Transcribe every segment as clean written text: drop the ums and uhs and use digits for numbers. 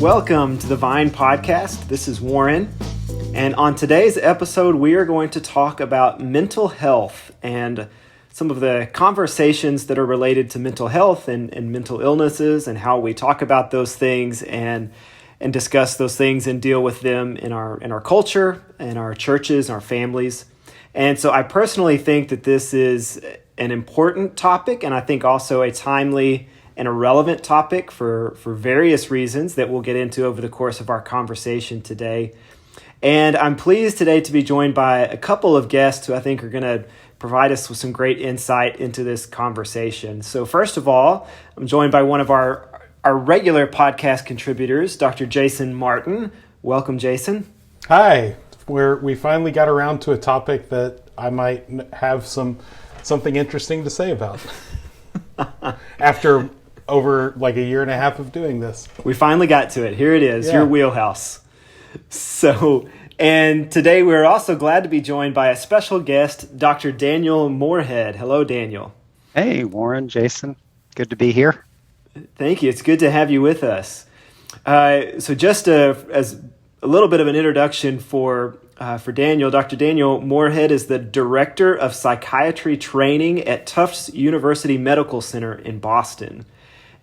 Welcome to the Vine Podcast. This is Warren. And on today's episode, we are going to talk about mental health and some of the conversations that are related to mental health and mental illnesses and how we talk about those things and discuss those things and deal with them in our culture, in our churches, our families. And so I personally think that this is an important topic, and I think also a timely and a relevant topic for various reasons that we'll get into over the course of our conversation today. And I'm pleased today to be joined by a couple of guests who I think are going to provide us with some great insight into this conversation. So first of all, I'm joined by one of our regular podcast contributors, Dr. Jason Martin. Welcome, Jason. Hi. We finally got around to a topic that I might have something interesting to say about after over like a year and a half of doing this. We finally got to it. Here it is, your wheelhouse. So, and today we're also glad to be joined by a special guest, Dr. Daniel Moorhead. Hello, Daniel. Hey, Warren, Jason. Good to be here. Thank you. It's good to have you with us. So just as a little bit of an introduction for Daniel, Dr. Daniel Moorhead is the Director of Psychiatry Training at Tufts University Medical Center in Boston.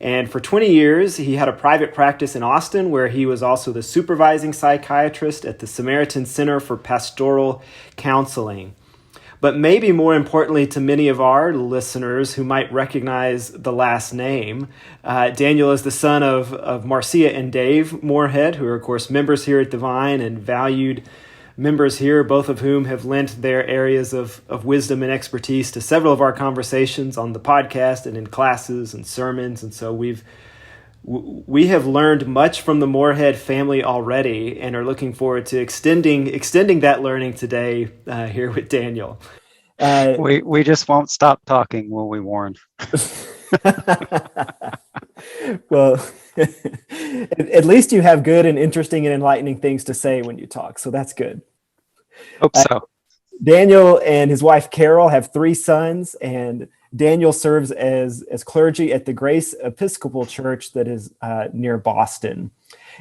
And for 20 years, he had a private practice in Austin where he was also the supervising psychiatrist at the Samaritan Center for Pastoral Counseling. But maybe more importantly to many of our listeners who might recognize the last name, Daniel is the son of Marcia and Dave Moorhead, who are, of course, members here at the Vine and valued members here, both of whom have lent their areas of wisdom and expertise to several of our conversations on the podcast and in classes and sermons. And so we have learned much from the Moorhead family already and are looking forward to extending that learning today here with Daniel. We just won't stop talking, will we, Warren? Well, at least you have good and interesting and enlightening things to say when you talk, so that's good. Hope so. Daniel and his wife Carol have 3 sons, and Daniel serves as clergy at the Grace Episcopal Church that is near Boston.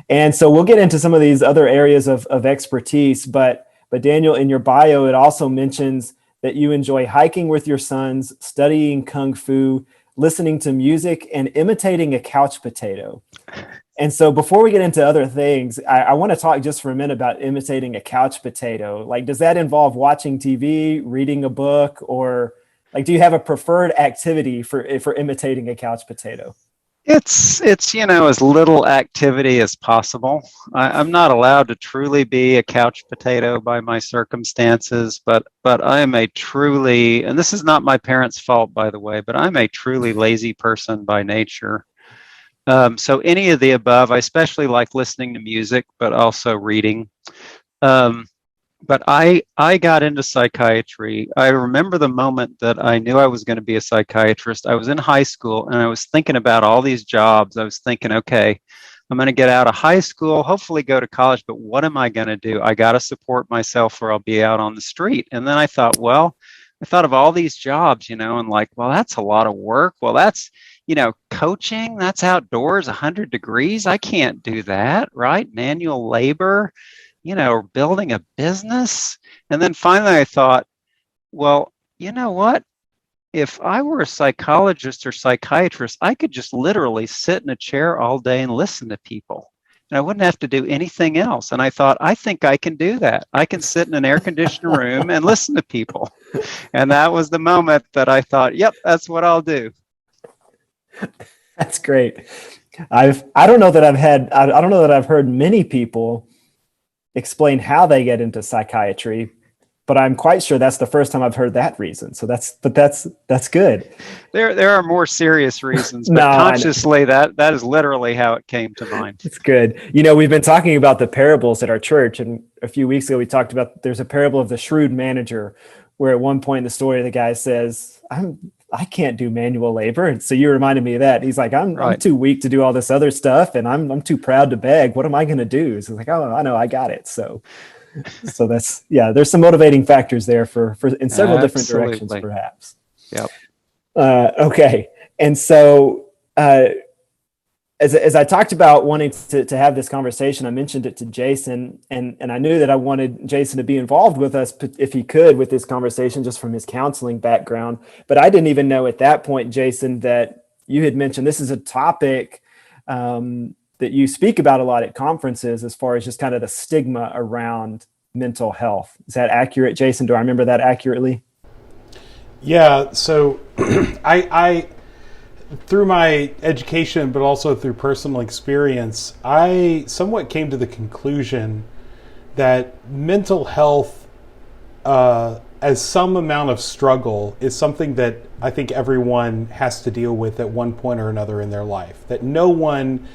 And so we'll get into some of these other areas of expertise, but Daniel, in your bio, it also mentions that you enjoy hiking with your sons, studying Kung Fu, listening to music, and imitating a couch potato. And so before we get into other things, I want to talk just for a minute about imitating a couch potato. Like, does that involve watching TV, reading a book, or like, do you have a preferred activity for imitating a couch potato? It's as little activity as possible. I'm not allowed to truly be a couch potato by my circumstances, but I am a truly, and this is not my parents' fault, by the way, but I'm a truly lazy person by nature. So any of the above, I especially like listening to music, but also reading. But I got into psychiatry. I remember the moment that I knew I was going to be a psychiatrist. I was in high school and I was thinking about all these jobs. I was thinking, okay, I'm going to get out of high school, hopefully go to college, but what am I going to do? I got to support myself or I'll be out on the street. And then I thought of all these jobs, and like, well, that's a lot of work. Well, that's, coaching, that's outdoors, 100 degrees. I can't do that, right? Manual labor. Building a business. And then finally I thought, well, you know what? If I were a psychologist or psychiatrist, I could just literally sit in a chair all day and listen to people. And I wouldn't have to do anything else. And I thought, I think I can do that. I can sit in an air-conditioned room and listen to people. And that was the moment that I thought, yep, that's what I'll do. That's great. I don't know that I've heard many people explain how they get into psychiatry, but I'm quite sure that's the first time I've heard that reason. So that's good. There are more serious reasons, but consciously that is literally how it came to mind. It's good. We've been talking about the parables at our church, and a few weeks ago we talked about there's a parable of the shrewd manager, where at one point in the story the guy says, I can't do manual labor. And so you reminded me of that. He's like, I'm too weak to do all this other stuff, and I'm too proud to beg. What am I going to do? So it's like, oh, I know, I got it. So that's, there's some motivating factors there for in several different directions, perhaps. Yep. Okay. And so as I talked about wanting to have this conversation, I mentioned it to Jason, and I knew that I wanted Jason to be involved with us if he could with this conversation, just from his counseling background. But I didn't even know at that point, Jason, that you had mentioned this is a topic that you speak about a lot at conferences, as far as just kind of the stigma around mental health. Is that accurate, Jason? Do I remember that accurately? Yeah. So I through my education, but also through personal experience, I somewhat came to the conclusion that mental health, as some amount of struggle, is something that I think everyone has to deal with at one point or another in their life. That no one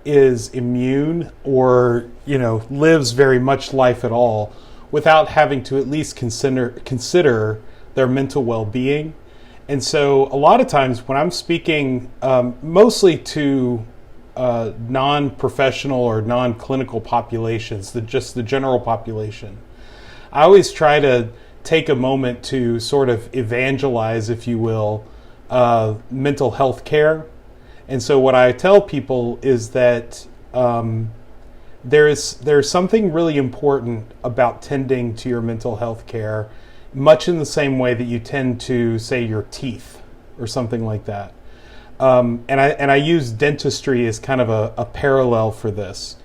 is immune or, lives very much life at all without having to at least consider their mental well-being. And so a lot of times when I'm speaking mostly to non-professional or non-clinical populations, just the general population, I always try to take a moment to sort of evangelize, if you will, mental health care. And so what I tell people is that there's something really important about tending to your mental health care, much in the same way that you tend to, say, your teeth or something like that. And I use dentistry as kind of a parallel for this.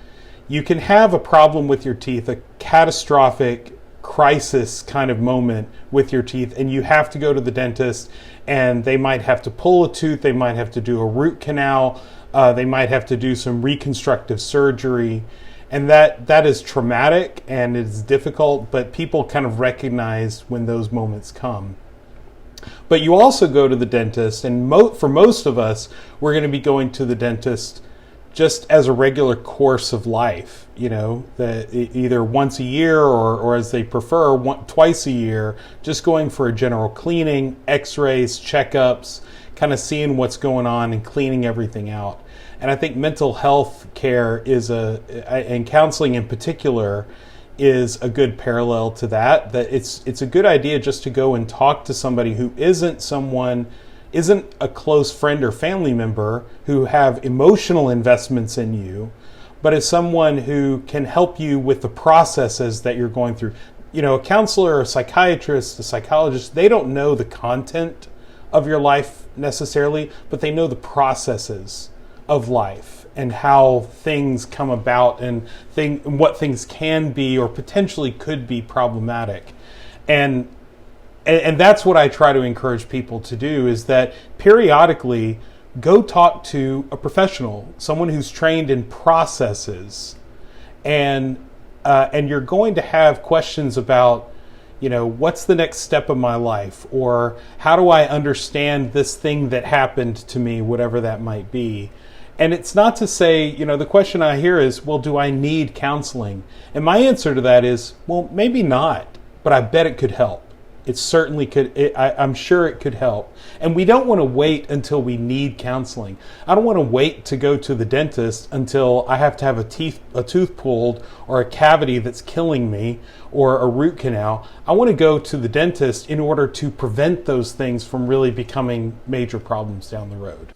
You can have a problem with your teeth, a catastrophic crisis kind of moment with your teeth, and you have to go to the dentist, and they might have to pull a tooth, they might have to do a root canal, they might have to do some reconstructive surgery. And that is traumatic and it's difficult, but people kind of recognize when those moments come. But you also go to the dentist, and for most of us, we're going to be going to the dentist just as a regular course of life, either once a year or as they prefer, twice a year, just going for a general cleaning, x-rays, checkups, kind of seeing what's going on and cleaning everything out. And I think mental health care and counseling in particular, is a good parallel to that. That it's a good idea just to go and talk to somebody who isn't a close friend or family member who have emotional investments in you, but is someone who can help you with the processes that you're going through. A counselor, a psychiatrist, a psychologist, they don't know the content of your life necessarily, but they know the processes of life and how things come about and what things can be or potentially could be problematic. And that's what I try to encourage people to do, is that periodically go talk to a professional, someone who's trained in processes, and you're going to have questions about, what's the next step of my life, or how do I understand this thing that happened to me, whatever that might be. And it's not to say, the question I hear is, well, do I need counseling? And my answer to that is, well, maybe not, but I bet it could help. It certainly could. I'm sure it could help. And we don't want to wait until we need counseling. I don't want to wait to go to the dentist until I have to have a tooth pulled or a cavity that's killing me or a root canal. I want to go to the dentist in order to prevent those things from really becoming major problems down the road.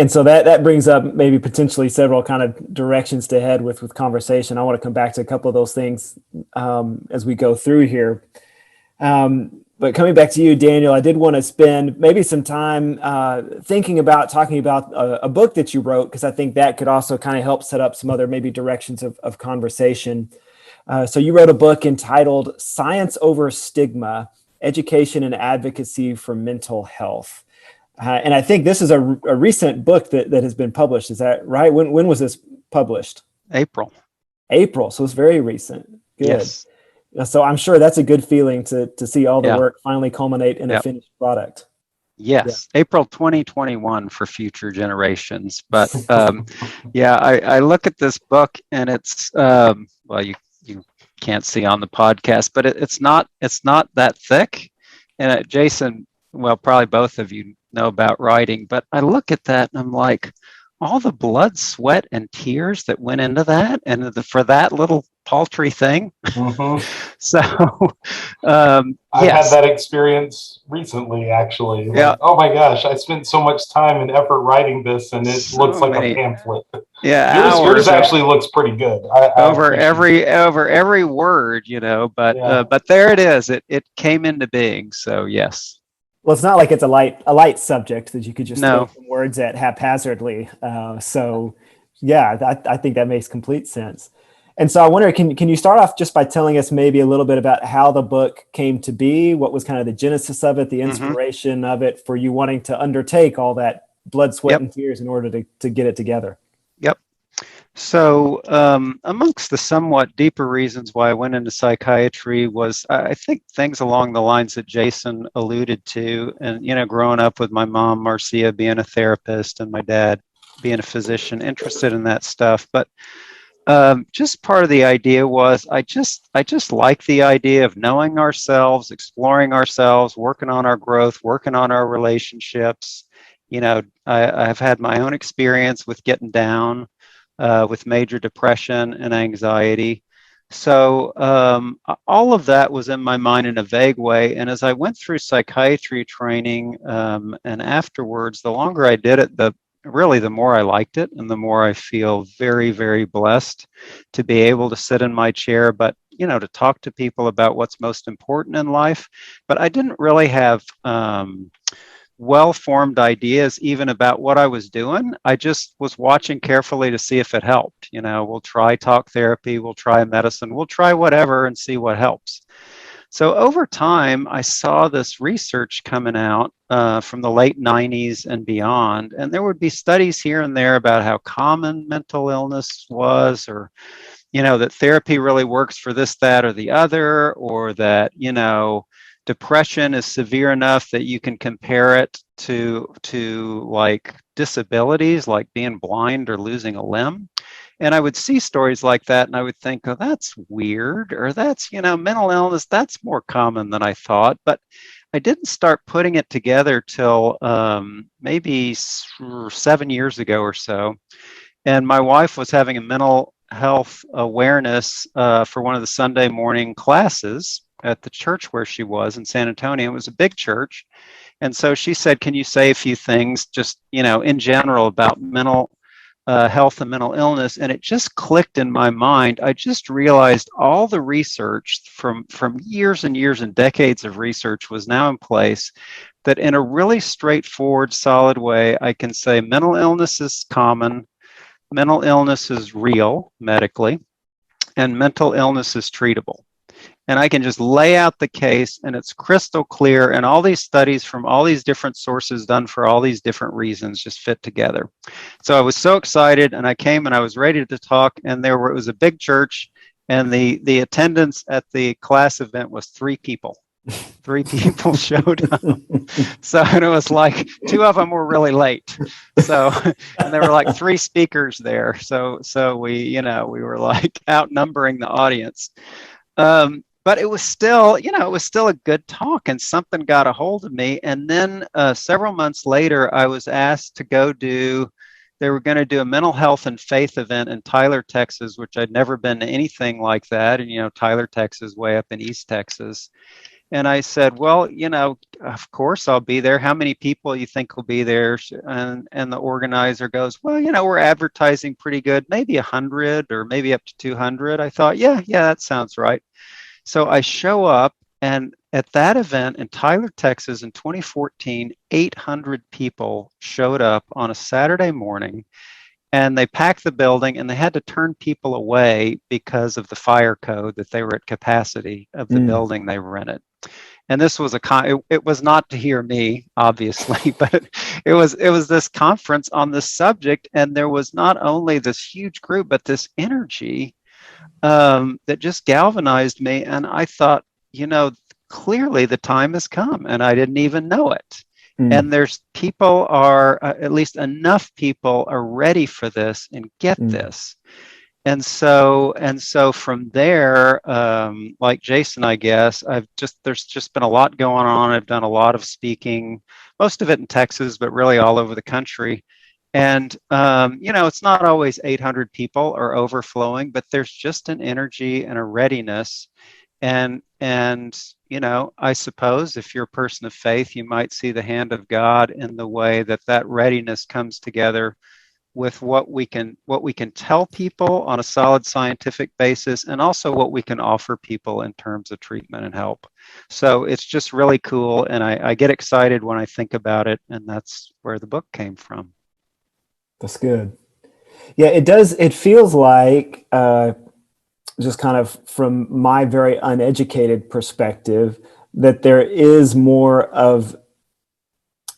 And so that brings up maybe potentially several kind of directions to head with conversation. I want to come back to a couple of those things as we go through here. But coming back to you, Daniel, I did want to spend maybe some time talking about a book that you wrote, because I think that could also kind of help set up some other maybe directions of conversation. So you wrote a book entitled Science Over Stigma, Education and Advocacy for Mental Health. And I think this is a recent book that has been published. Is that right? When was this published? April. So it's very recent. Good. Yes. So I'm sure that's a good feeling to see all the work finally culminate in a finished product. Yes, yeah. April 2021 for future generations. But I look at this book, and it's you can't see on the podcast, but it's not that thick. And Jason, well, probably both of you know about writing, but I look at that and I'm like, all the blood, sweat, and tears that went into that, and for that little paltry thing. Mm-hmm. So, I've had yes. that experience recently, actually. Yeah. Like, oh my gosh, I spent so much time and effort writing this, and it looks So like a many, pamphlet. yeah, Yours hours actually looks pretty good. I over appreciate it. every word, Yeah. but there it is. It came into being. So yes. Well, it's not like it's a light subject that you could just throw No. some words at haphazardly. So, yeah, I think that makes complete sense. And so I wonder, can you start off just by telling us maybe a little bit about how the book came to be? What was kind of the genesis of it, the Hmm. inspiration of it for you wanting to undertake all that blood, sweat, Yep. and tears in order to get it together? Yep. So, amongst the somewhat deeper reasons why I went into psychiatry was, I think, things along the lines that Jason alluded to. And, growing up with my mom, Marcia, being a therapist, and my dad being a physician, interested in that stuff. But just part of the idea was I just like the idea of knowing ourselves, exploring ourselves, working on our growth, working on our relationships. I've had my own experience with getting down, with major depression and anxiety. So all of that was in my mind in a vague way. And as I went through psychiatry training, and afterwards, the longer I did it, the more I liked it, and the more I feel very, very blessed to be able to sit in my chair, but to talk to people about what's most important in life. But I didn't really have well-formed ideas even about what I was doing. I just was watching carefully to see if it helped. We'll try talk therapy, we'll try medicine, we'll try whatever and see what helps. So over time, I saw this research coming out from the late 90s and beyond, and there would be studies here and there about how common mental illness was, or that therapy really works for this, that, or the other, or that depression is severe enough that you can compare it to like disabilities, like being blind or losing a limb. And I would see stories like that and I would think, oh, that's weird, or that's, mental illness, that's more common than I thought. But I didn't start putting it together till maybe 7 years ago or so. And my wife was having a mental health awareness for one of the Sunday morning classes at the church where she was in San Antonio. It was a big church. And so she said, can you say a few things just, in general about mental health and mental illness? And it just clicked in my mind. I just realized all the research from years and years and decades of research was now in place, that in a really straightforward, solid way, I can say mental illness is common, mental illness is real medically, and mental illness is treatable. And I can just lay out the case and it's crystal clear, and all these studies from all these different sources done for all these different reasons just fit together. So I was so excited, and I came and I was ready to talk, and it was a big church, and the attendance at the class event was 3 people. 3 people showed up. So, and it was like 2 of them were really late. So, and there were like 3 speakers there. So we were like outnumbering the audience. But it was still, a good talk, and something got a hold of me. And then several months later, I was asked to go they were going to do a mental health and faith event in Tyler, Texas, which I'd never been to anything like that. And, Tyler, Texas, way up in East Texas. And I said, well, of course I'll be there. How many people you think will be there? And the organizer goes, well, we're advertising pretty good, maybe 100 or maybe up to 200. I thought, yeah, that sounds right. So I show up, and at that event in Tyler, Texas in 2014, 800 people showed up on a Saturday morning, and they packed the building, and they had to turn people away because of the fire code, that they were at capacity of the building they rented. And this was it was not to hear me, obviously, but it was this conference on this subject, and there was not only this huge group, but this energy that just galvanized me. And I thought, clearly the time has come, and I didn't even know it. And at least enough people are ready for this and get this. And so from there, like Jason, I guess there's just been a lot going on. I've done a lot of speaking, most of it in Texas, but really all over the country. And, it's not always 800 people are overflowing, but there's just an energy and a readiness. And I suppose if you're a person of faith, you might see the hand of God in the way that that readiness comes together with what we can tell people on a solid scientific basis, and also what we can offer people in terms of treatment and help. So it's just really cool, and I get excited when I think about it, and that's where the book came from. That's good. Yeah, it does. It feels like, just kind of from my very uneducated perspective, that there is more of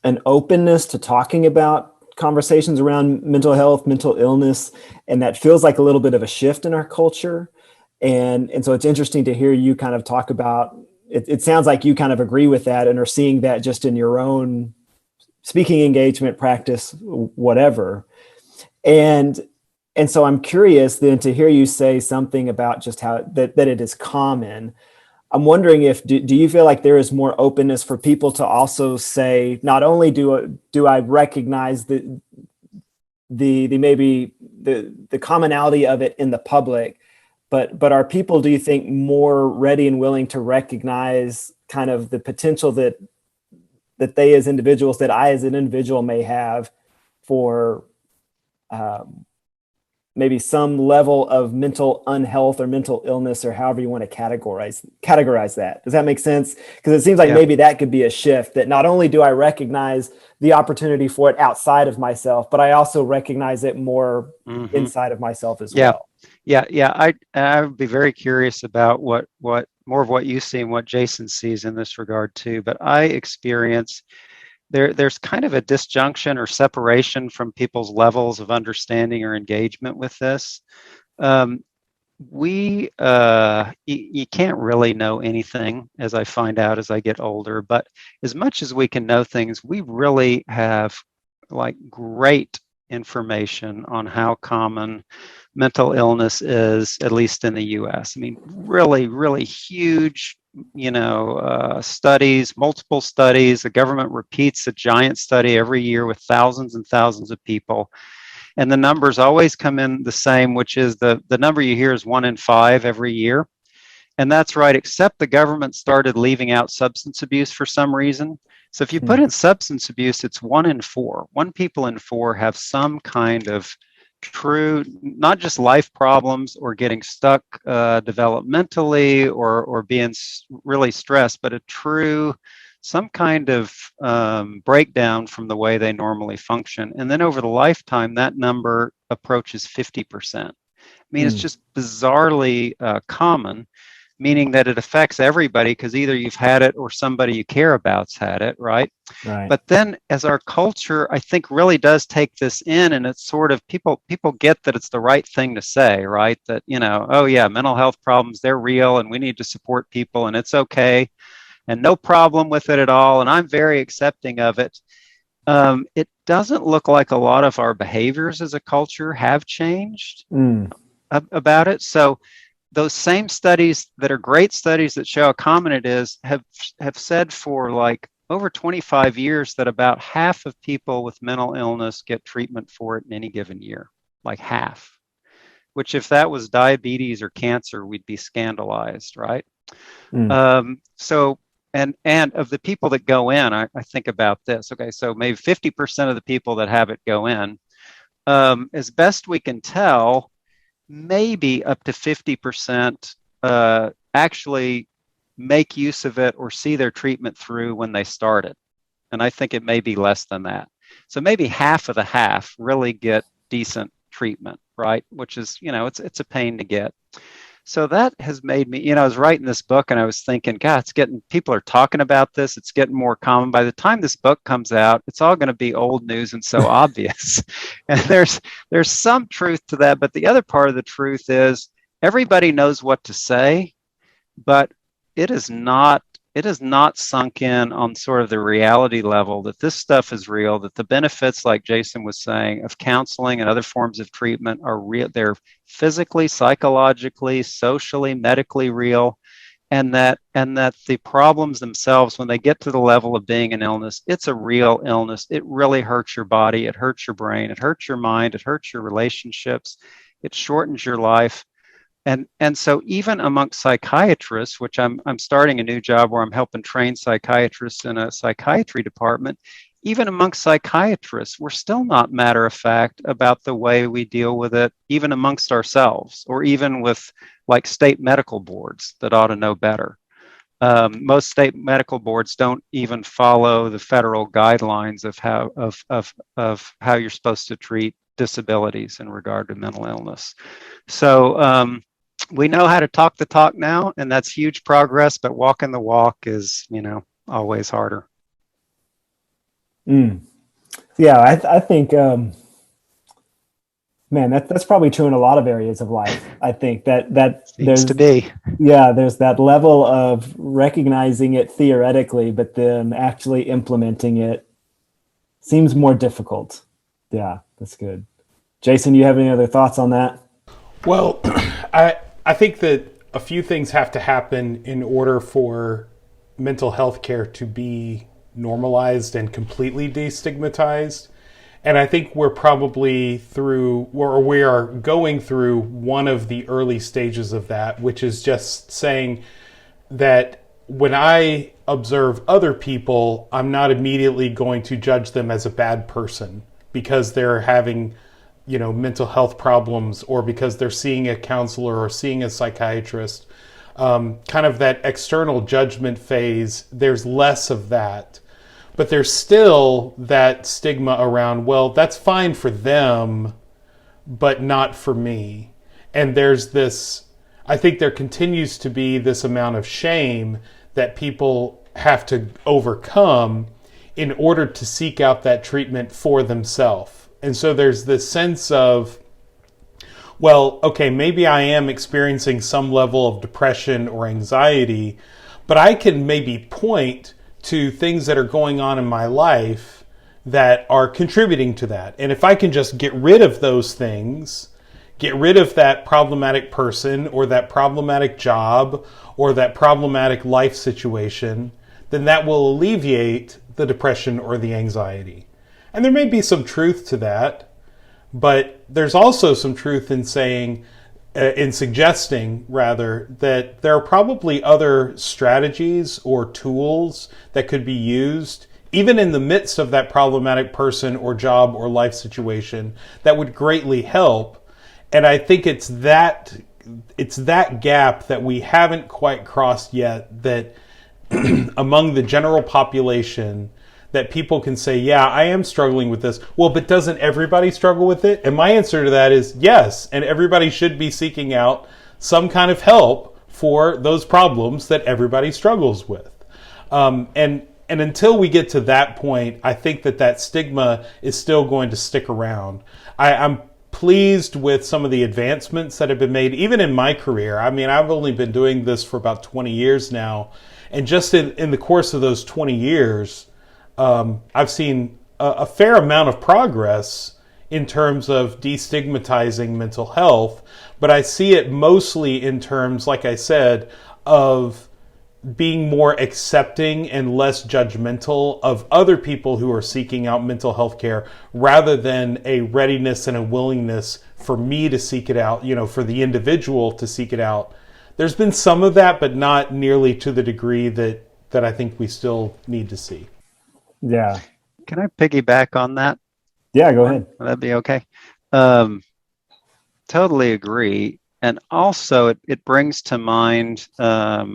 an openness to talking about conversations around mental health, mental illness, and that feels like a little bit of a shift in our culture. And so it's interesting to hear you kind of talk about it. It sounds like you kind of agree with that and are seeing that just in your own speaking engagement, practice, whatever. And and so I'm curious then to hear you say something about just how that it is common. I'm wondering if do you feel like there is more openness for people to also say, not only do I recognize the maybe the commonality of it in the public, but are people, do you think, more ready and willing to recognize kind of the potential that they as individuals, that I as an individual may have for um, maybe some level of mental unhealth or mental illness, or however you want to categorize that. Does that make sense? Because it seems like Yeah. maybe that could be a shift, that not only do I recognize the opportunity for it outside of myself, but I also recognize it more Hmm. inside of myself as Yeah. well. Yeah. I would be very curious about what more of what you see and what Jason sees in this regard too. But I experience there's kind of a disjunction or separation from people's levels of understanding or engagement with this. Um, you can't really know anything, as I find out as I get older, but as much as we can know things, we really have like great information on how common mental illness is, at least in the US. I mean, really, really huge, studies, multiple studies. The government repeats a giant study every year with thousands and thousands of people. And the numbers always come in the same, which is the number you hear is 1 in 5 every year. And that's right, except the government started leaving out substance abuse for some reason. So if you put Hmm. in substance abuse, it's 1 in 4. One people in 4 have some kind of true, not just life problems or getting stuck developmentally or being really stressed, but a true, some kind of breakdown from the way they normally function. And then over the lifetime, that number approaches 50%. I mean, it's Hmm. just bizarrely common, meaning that it affects everybody because either you've had it or somebody you care about's had it, right? Right. But then as our culture, I think, really does take this in, and it's sort of people get that it's the right thing to say, right? That, oh yeah, mental health problems, they're real and we need to support people and it's okay and no problem with it at all. And I'm very accepting of it. It doesn't look like a lot of our behaviors as a culture have changed Hmm. about it. So those same studies that are great studies that show how common it is have said for like over 25 years that about half of people with mental illness get treatment for it in any given year, like half, which if that was diabetes or cancer, we'd be scandalized, right? Hmm. So and of the people that go in, I think about this. Okay, so maybe 50% of the people that have it go in. As best we can tell, maybe up to 50% actually make use of it or see their treatment through when they start it. And I think it may be less than that. So maybe half of the half really get decent treatment, right? Which is, it's a pain to get. So that has made me, I was writing this book and I was thinking, God, people are talking about this. It's getting more common. By the time this book comes out, it's all going to be old news and so obvious. And there's some truth to that. But the other part of the truth is everybody knows what to say, but it is not it is not sunk in on sort of the reality level that this stuff is real, that the benefits, like Jason was saying, of counseling and other forms of treatment are real. They're physically, psychologically, socially, medically real. and that the problems themselves, when they get to the level of being an illness, it's a real illness. It really hurts your body, it hurts your brain, it hurts your mind, it hurts your relationships, it shortens your life. And so even amongst psychiatrists, which I'm starting a new job where I'm helping train psychiatrists in a psychiatry department, even amongst psychiatrists, we're still not matter of fact about the way we deal with it, even amongst ourselves, or even with like state medical boards that ought to know better. Most state medical boards don't even follow the federal guidelines of how you're supposed to treat disabilities in regard to mental illness. So we know how to talk the talk now, and that's huge progress, but walking the walk is, always harder. Yeah, I think, man, that's probably true in a lot of areas of life. I think that Seems to be. Yeah, there's that level of recognizing it theoretically, but then actually implementing it seems more difficult. Yeah, that's good. Jason, you have any other thoughts on that? Well, I think that a few things have to happen in order for mental health care to be normalized and completely destigmatized. And I think we're probably through, or we are going through one of the early stages of that, which is just saying that when I observe other people, I'm not immediately going to judge them as a bad person because they're having mental health problems, or because they're seeing a counselor or seeing a psychiatrist. Kind of that external judgment phase, there's less of that. But there's still that stigma around, well, that's fine for them, but not for me. And there's this, I think there continues to be this amount of shame that people have to overcome in order to seek out that treatment for themselves. And so there's this sense of, well, okay, maybe I am experiencing some level of depression or anxiety, but I can maybe point to things that are going on in my life that are contributing to that. And if I can just get rid of those things, get rid of that problematic person or that problematic job or that problematic life situation, then that will alleviate the depression or the anxiety. And there may be some truth to that, but there's also some truth in saying, in suggesting rather, that there are probably other strategies or tools that could be used, even in the midst of that problematic person or job or life situation, that would greatly help. And I think it's that gap that we haven't quite crossed yet, that among the general population, that people can say, yeah, I am struggling with this. Well, but doesn't everybody struggle with it? And my answer to that is yes. And everybody should be seeking out some kind of help for those problems that everybody struggles with. And until we get to that point, I think that stigma is still going to stick around. I'm pleased with some of the advancements that have been made, even in my career. I mean, I've only been doing this for about 20 years now. And just in the course of those 20 years, I've seen a fair amount of progress in terms of destigmatizing mental health, but I see it mostly in terms, like I said, of being more accepting and less judgmental of other people who are seeking out mental health care, rather than a readiness and a willingness for me to seek it out, for the individual to seek it out. There's been some of that, but not nearly to the degree that I think we still need to see. Yeah. Can I piggyback on that? Yeah, go ahead. That'd be okay. Totally agree. And also it brings to mind, I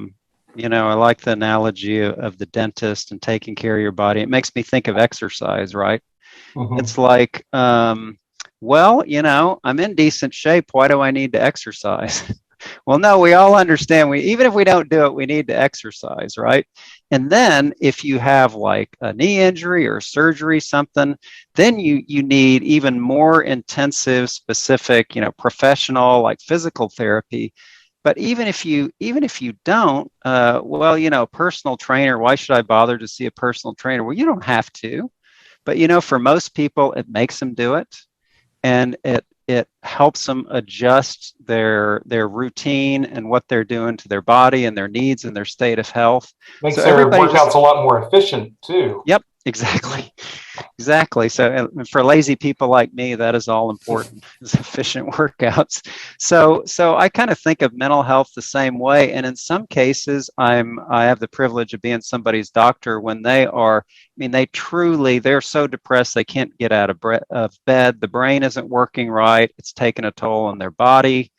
like the analogy of the dentist and taking care of your body. It makes me think of exercise, right? Mm-hmm. It's like, I'm in decent shape. Why do I need to exercise? Well, no, we all understand. Even if we don't do it, we need to exercise, right? And then if you have like a knee injury or surgery, something, then you need even more intensive, specific, professional, like physical therapy. But even if you don't, personal trainer, why should I bother to see a personal trainer? Well, you don't have to, but for most people, it makes them do it. And It helps them adjust their routine and what they're doing to their body and their needs and their state of health. Makes So their everybody workouts just, a lot more efficient too. yep, exactly. Exactly. So for lazy people like me, that is all important, is efficient workouts. So I kind of think of mental health the same way. And in some cases, I have the privilege of being somebody's doctor when they are, I mean, they're so depressed they can't get out of bed. The brain isn't working right. It's taking a toll on their body.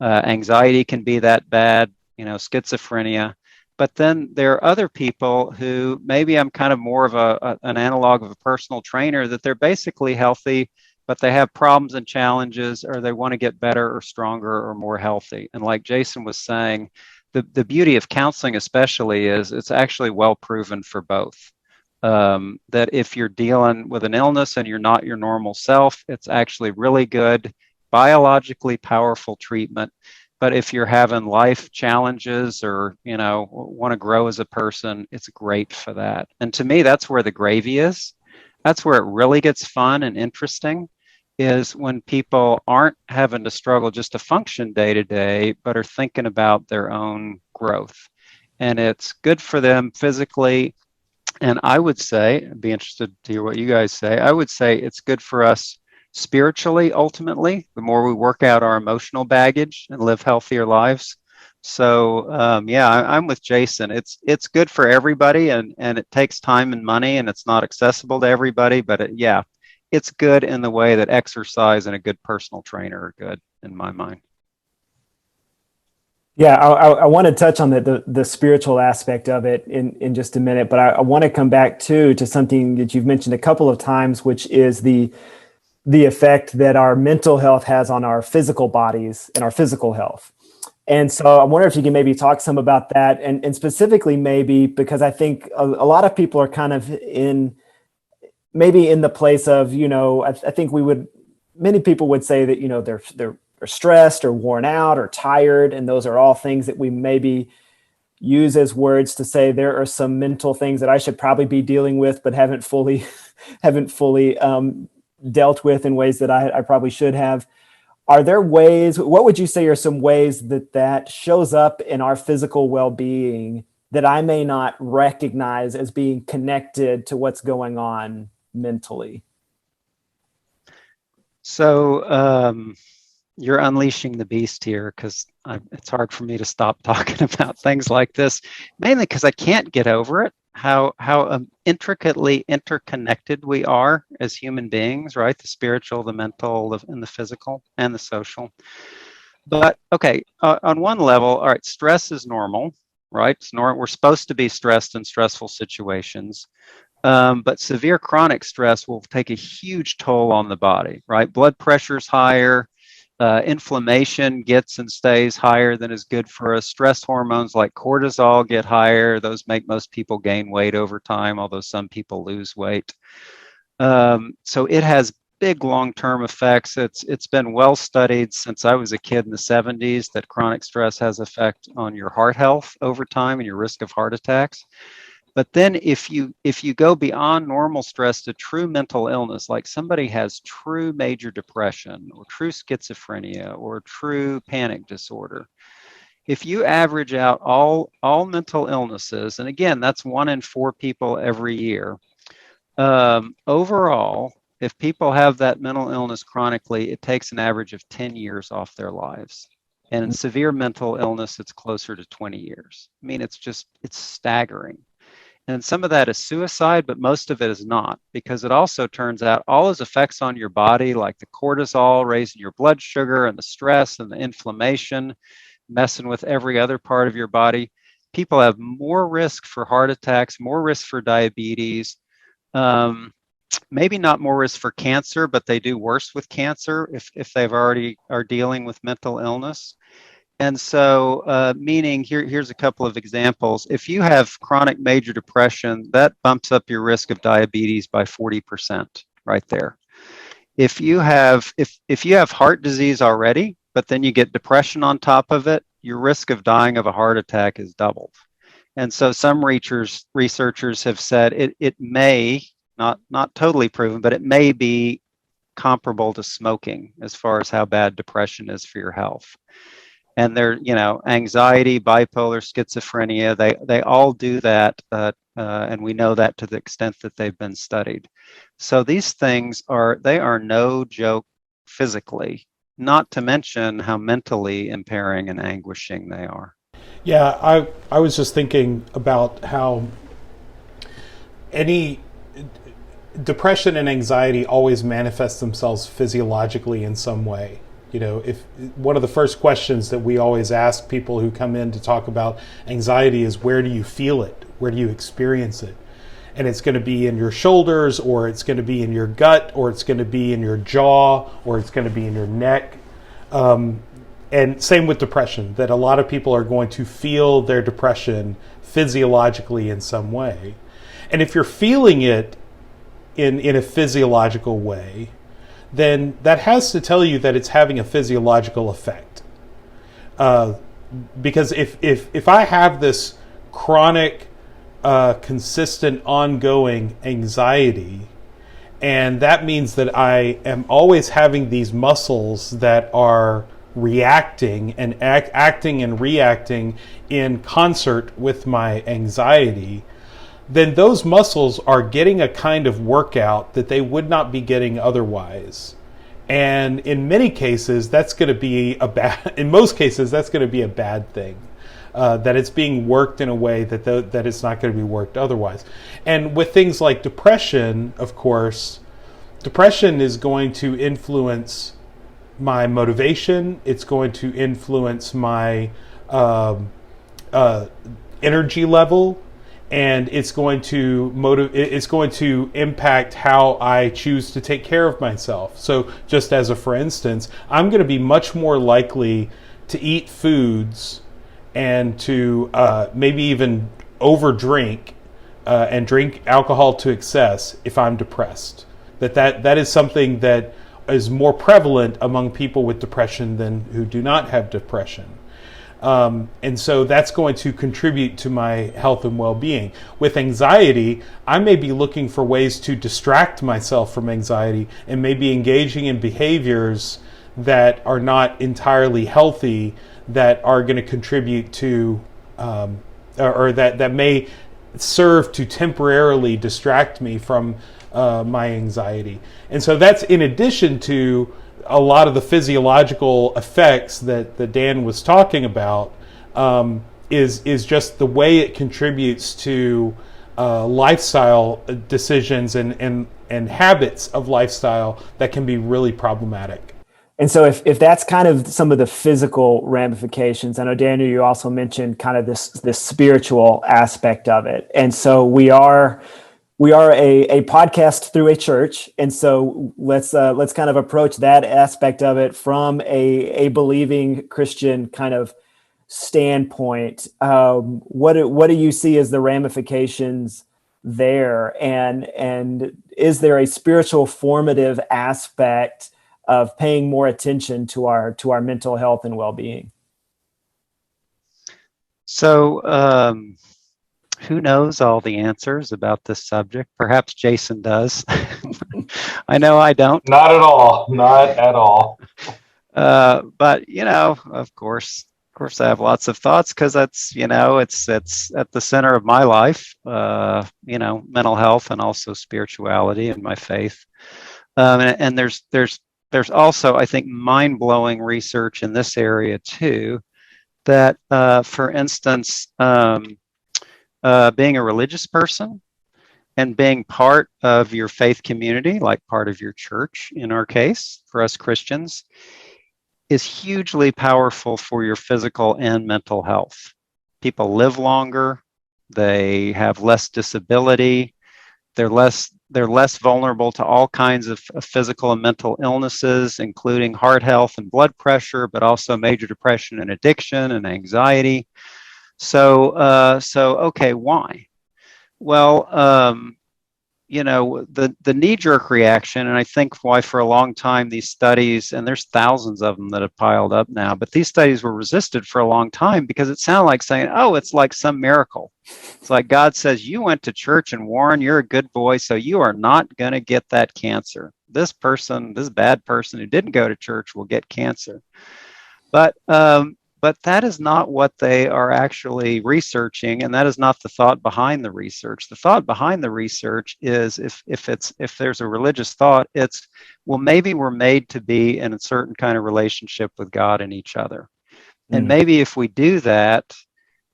Anxiety can be that bad, schizophrenia. But then there are other people who maybe I'm kind of more of an analog of a personal trainer, that they're basically healthy, but they have problems and challenges, or they want to get better or stronger or more healthy. And like Jason was saying, the beauty of counseling especially is it's actually well proven for both. That if you're dealing with an illness and you're not your normal self, it's actually really good, biologically powerful treatment. But if you're having life challenges or, want to grow as a person, it's great for that. And to me, that's where the gravy is. That's where it really gets fun and interesting, is when people aren't having to struggle just to function day to day, but are thinking about their own growth. And it's good for them physically. And I would say, I'd be interested to hear what you guys say. I would say it's good for us spiritually, ultimately, the more we work out our emotional baggage and live healthier lives. So yeah, I'm with Jason. It's good for everybody, and it takes time and money, and it's not accessible to everybody. But yeah, it's good in the way that exercise and a good personal trainer are good, in my mind. Yeah, I want to touch on the spiritual aspect of it in just a minute, but I want to come back to something that you've mentioned a couple of times, which is the effect that our mental health has on our physical bodies and our physical health. And so I wonder if you can maybe talk some about that, and specifically maybe because I think a lot of people are kind of maybe in the place of, I think many people would say that, they're stressed or worn out or tired. And those are all things that we maybe use as words to say there are some mental things that I should probably be dealing with, but haven't fully dealt with in ways that I probably should have. Are there ways, what would you say are some ways that shows up in our physical well-being that I may not recognize as being connected to what's going on mentally? So you're unleashing the beast here, because it's hard for me to stop talking about things like this, mainly because I can't get over it, how intricately interconnected we are as human beings, right? The spiritual, the mental, and the physical, and the social. But okay, on one level, all right, stress is normal, right? We're supposed to be stressed in stressful situations. But severe chronic stress will take a huge toll on the body, right? Blood pressure's higher, inflammation gets and stays higher than is good for us. Stress hormones like cortisol get higher. Those make most people gain weight over time, although some people lose weight. So it has big long-term effects. It's been well studied since I was a kid in the 70s that chronic stress has effect on your heart health over time and your risk of heart attacks. But then if you go beyond normal stress to true mental illness, like somebody has true major depression or true schizophrenia or true panic disorder, if you average out all mental illnesses, and again, that's 1 in 4 people every year, overall, if people have that mental illness chronically, it takes an average of 10 years off their lives. And in severe mental illness, it's closer to 20 years. I mean, it's staggering. And some of that is suicide, but most of it is not, because it also turns out all those effects on your body, like the cortisol raising your blood sugar and the stress and the inflammation, messing with every other part of your body, people have more risk for heart attacks, more risk for diabetes, maybe not more risk for cancer, but they do worse with cancer if they've already are dealing with mental illness. And so, meaning here's a couple of examples. If you have chronic major depression, that bumps up your risk of diabetes by 40% right there. If you have heart disease already, but then you get depression on top of it, your risk of dying of a heart attack is doubled. And so some researchers have said it may, not totally proven, but it may be comparable to smoking as far as how bad depression is for your health. And they're, anxiety, bipolar, schizophrenia, they all do that. And we know that to the extent that they've been studied. So these things are no joke physically, not to mention how mentally impairing and anguishing they are. Yeah, I was just thinking about how any depression and anxiety always manifest themselves physiologically in some way. If one of the first questions that we always ask people who come in to talk about anxiety is, where do you feel it? Where do you experience it? And it's going to be in your shoulders, or it's going to be in your gut, or it's going to be in your jaw, or it's going to be in your neck. And same with depression, that a lot of people are going to feel their depression physiologically in some way. And if you're feeling it in a physiological way, then that has to tell you that it's having a physiological effect. Because if I have this chronic, consistent, ongoing anxiety, and that means that I am always having these muscles that are reacting and acting and reacting in concert with my anxiety, then those muscles are getting a kind of workout that they would not be getting otherwise. And in many cases, that's going to be in most cases, that's going to be a bad thing. That it's being worked in a way that it's not going to be worked otherwise. And with things like depression, of course, depression is going to influence my motivation. It's going to influence my energy level. And it's going to impact how I choose to take care of myself. So just as for instance, I'm going to be much more likely to eat foods and to maybe even overdrink and drink alcohol to excess if I'm depressed. That is something that is more prevalent among people with depression than who do not have depression. And so that's going to contribute to my health and well-being. With anxiety, I may be looking for ways to distract myself from anxiety and maybe engaging in behaviors that are not entirely healthy, that are going to contribute to, or that may serve to temporarily distract me from my anxiety. And so that's in addition to a lot of the physiological effects that Dan was talking about, is just the way it contributes to lifestyle decisions and habits of lifestyle that can be really problematic. And so if that's kind of some of the physical ramifications, I know, Daniel, you also mentioned kind of this spiritual aspect of it. And so we are a podcast through a church, and so let's kind of approach that aspect of it from a believing Christian kind of standpoint. What do you see as the ramifications there, and is there a spiritual formative aspect of paying more attention to our mental health and well-being? So, who knows all the answers about this subject? Perhaps Jason does. I know I don't. Not at all. Not at all. But of course, I have lots of thoughts, because that's it's at the center of my life. Mental health and also spirituality and my faith. And there's also, I think, mind-blowing research in this area too. That, for instance, being a religious person and being part of your faith community, like part of your church, in our case, for us Christians, is hugely powerful for your physical and mental health. People live longer, they have less disability, they're less vulnerable to all kinds of physical and mental illnesses, including heart health and blood pressure, but also major depression and addiction and anxiety. So okay, why? Well, the knee-jerk reaction, and I think why for a long time these studies, and there's thousands of them that have piled up now, but these studies were resisted for a long time because it sounded like saying, oh, it's like some miracle. It's like God says, you went to church, and Warren, you're a good boy, so you are not going to get that cancer. This bad person who didn't go to church will get cancer. But that is not what they are actually researching, and that is not the thought behind the research. The thought behind the research is if there's a religious thought, it's, well, maybe we're made to be in a certain kind of relationship with God and each other. And maybe if we do that,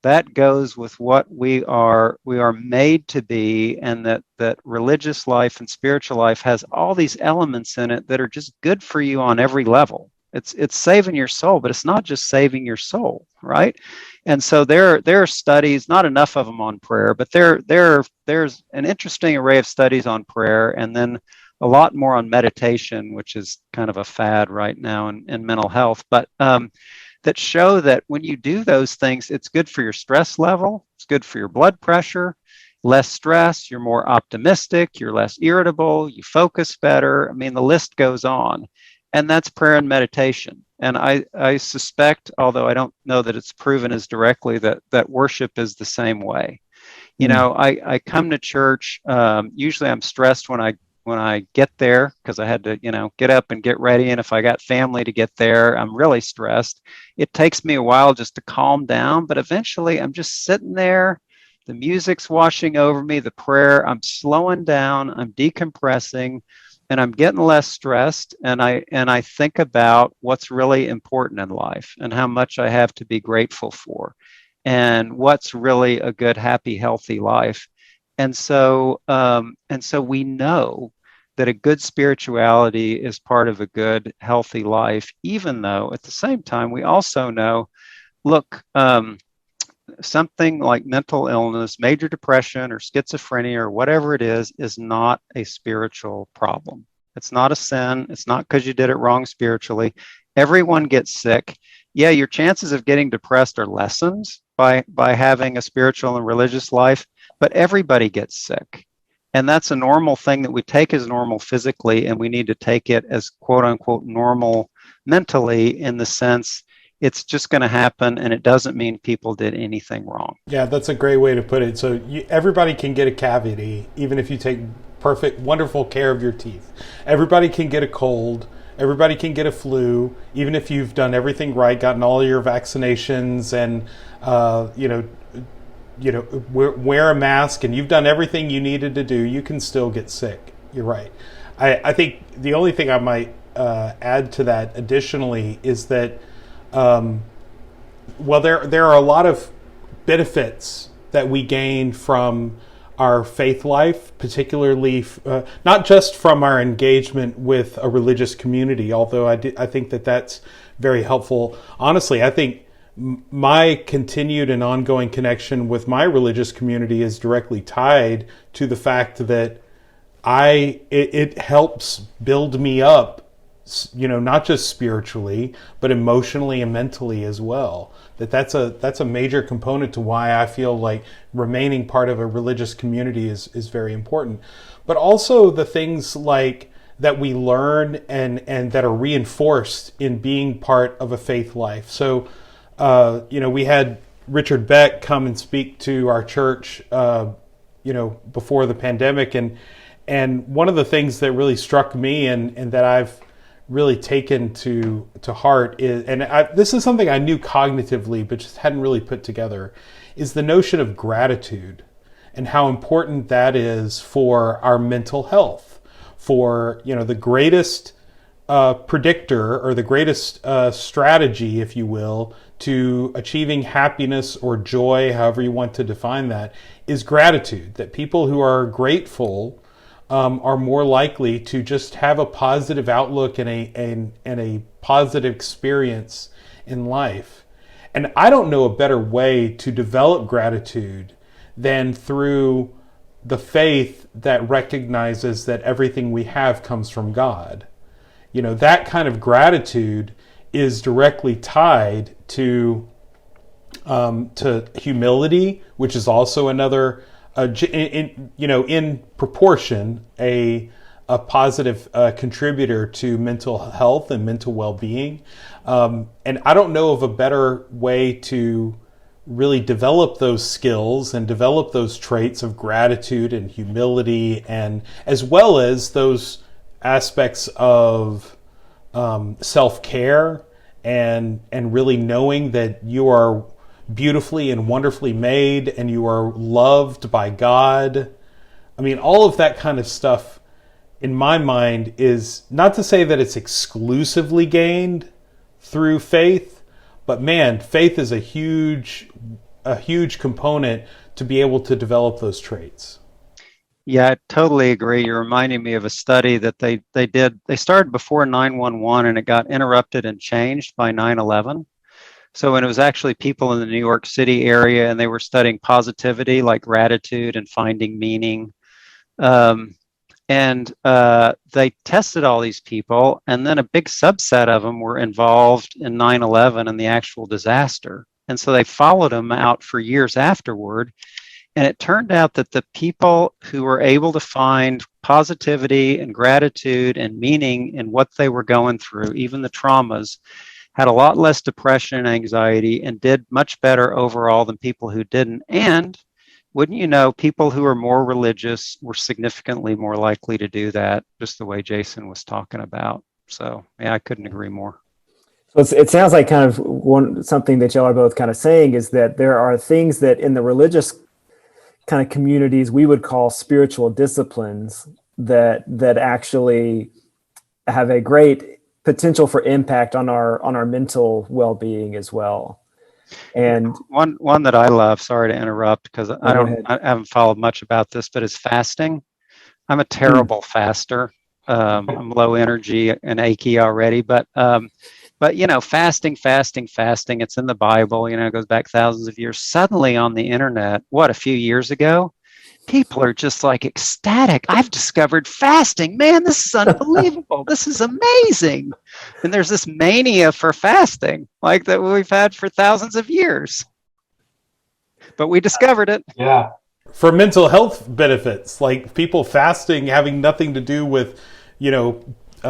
that goes with what we are made to be, and that religious life and spiritual life has all these elements in it that are just good for you on every level. It's saving your soul, but it's not just saving your soul, right? And so there are studies, not enough of them on prayer, but there's an interesting array of studies on prayer, and then a lot more on meditation, which is kind of a fad right now in mental health, but that show that when you do those things, it's good for your stress level, it's good for your blood pressure, less stress, you're more optimistic, you're less irritable, you focus better. I mean, the list goes on. And that's prayer and meditation. And I suspect, although I don't know that it's proven as directly, that worship is the same way. I come to church. Usually I'm stressed when I get there, because I had to, get up and get ready. And if I got family to get there, I'm really stressed. It takes me a while just to calm down, but eventually I'm just sitting there. The music's washing over me, the prayer, I'm slowing down, I'm decompressing, and I'm getting less stressed, and I think about what's really important in life and how much I have to be grateful for, and what's really a good, happy, healthy life. And so we know that a good spirituality is part of a good, healthy life, even though at the same time we also know, look, something like mental illness, major depression, or schizophrenia, or whatever it is not a spiritual problem. It's not a sin. It's not because you did it wrong spiritually. Everyone gets sick. Yeah, your chances of getting depressed are lessened by having a spiritual and religious life, but everybody gets sick. And that's a normal thing that we take as normal physically, and we need to take it as quote unquote normal mentally, in the sense it's just going to happen, and it doesn't mean people did anything wrong. Yeah, that's a great way to put it. So everybody can get a cavity, even if you take perfect, wonderful care of your teeth. Everybody can get a cold. Everybody can get a flu, even if you've done everything right, gotten all your vaccinations, and wear a mask, and you've done everything you needed to do. You can still get sick. You're right. I think the only thing I might add to that additionally is that there are a lot of benefits that we gain from our faith life, particularly not just from our engagement with a religious community, although I think that that's very helpful. Honestly, I think my continued and ongoing connection with my religious community is directly tied to the fact that it helps build me up, not just spiritually, but emotionally and mentally as well. That's a major component to why I feel like remaining part of a religious community is very important. But also the things like that we learn and that are reinforced in being part of a faith life. So, we had Richard Beck come and speak to our church, before the pandemic, and one of the things that really struck me and that I've really taken to heart is, and this is something I knew cognitively but just hadn't really put together, is the notion of gratitude and how important that is for our mental health. For the greatest predictor, or the greatest strategy, if you will, to achieving happiness or joy, however you want to define that, is gratitude. That people who are grateful are more likely to just have a positive outlook and a positive experience in life. And I don't know a better way to develop gratitude than through the faith that recognizes that everything we have comes from God. That kind of gratitude is directly tied to humility, which is also another in proportion, a positive contributor to mental health and mental well-being. And I don't know of a better way to really develop those skills and develop those traits of gratitude and humility, and as well as those aspects of self-care and really knowing that you are beautifully and wonderfully made and you are loved by God. I mean, all of that kind of stuff in my mind is not to say that it's exclusively gained through faith, but man, faith is a huge component to be able to develop those traits. Yeah, I totally agree. You're reminding me of a study that they did. They started before 9/11 and it got interrupted and changed by 9/11. So when it was actually people in the New York City area and they were studying positivity like gratitude and finding meaning. And they tested all these people, and then a big subset of them were involved in 9/11 and the actual disaster. And so they followed them out for years afterward. And it turned out that the people who were able to find positivity and gratitude and meaning in what they were going through, even the traumas, had a lot less depression and anxiety and did much better overall than people who didn't. And wouldn't you know, people who are more religious were significantly more likely to do that, just the way Jason was talking about. So, yeah, I couldn't agree more. So it sounds like kind of something that y'all are both kind of saying is that there are things that in the religious kind of communities we would call spiritual disciplines that actually have a great potential for impact on our mental well-being as well. And one that I love, sorry to interrupt because I haven't followed much about this, but is fasting. I'm a terrible faster. I'm low energy and achy already, but you know, fasting, it's in the Bible, you know, it goes back thousands of years. Suddenly on the internet, a few years ago, people are just like ecstatic. I've discovered fasting. Man, this is unbelievable. This is amazing. And there's this mania for fasting, like that we've had for thousands of years. But we discovered it. Yeah. For mental health benefits, like people fasting having nothing to do with,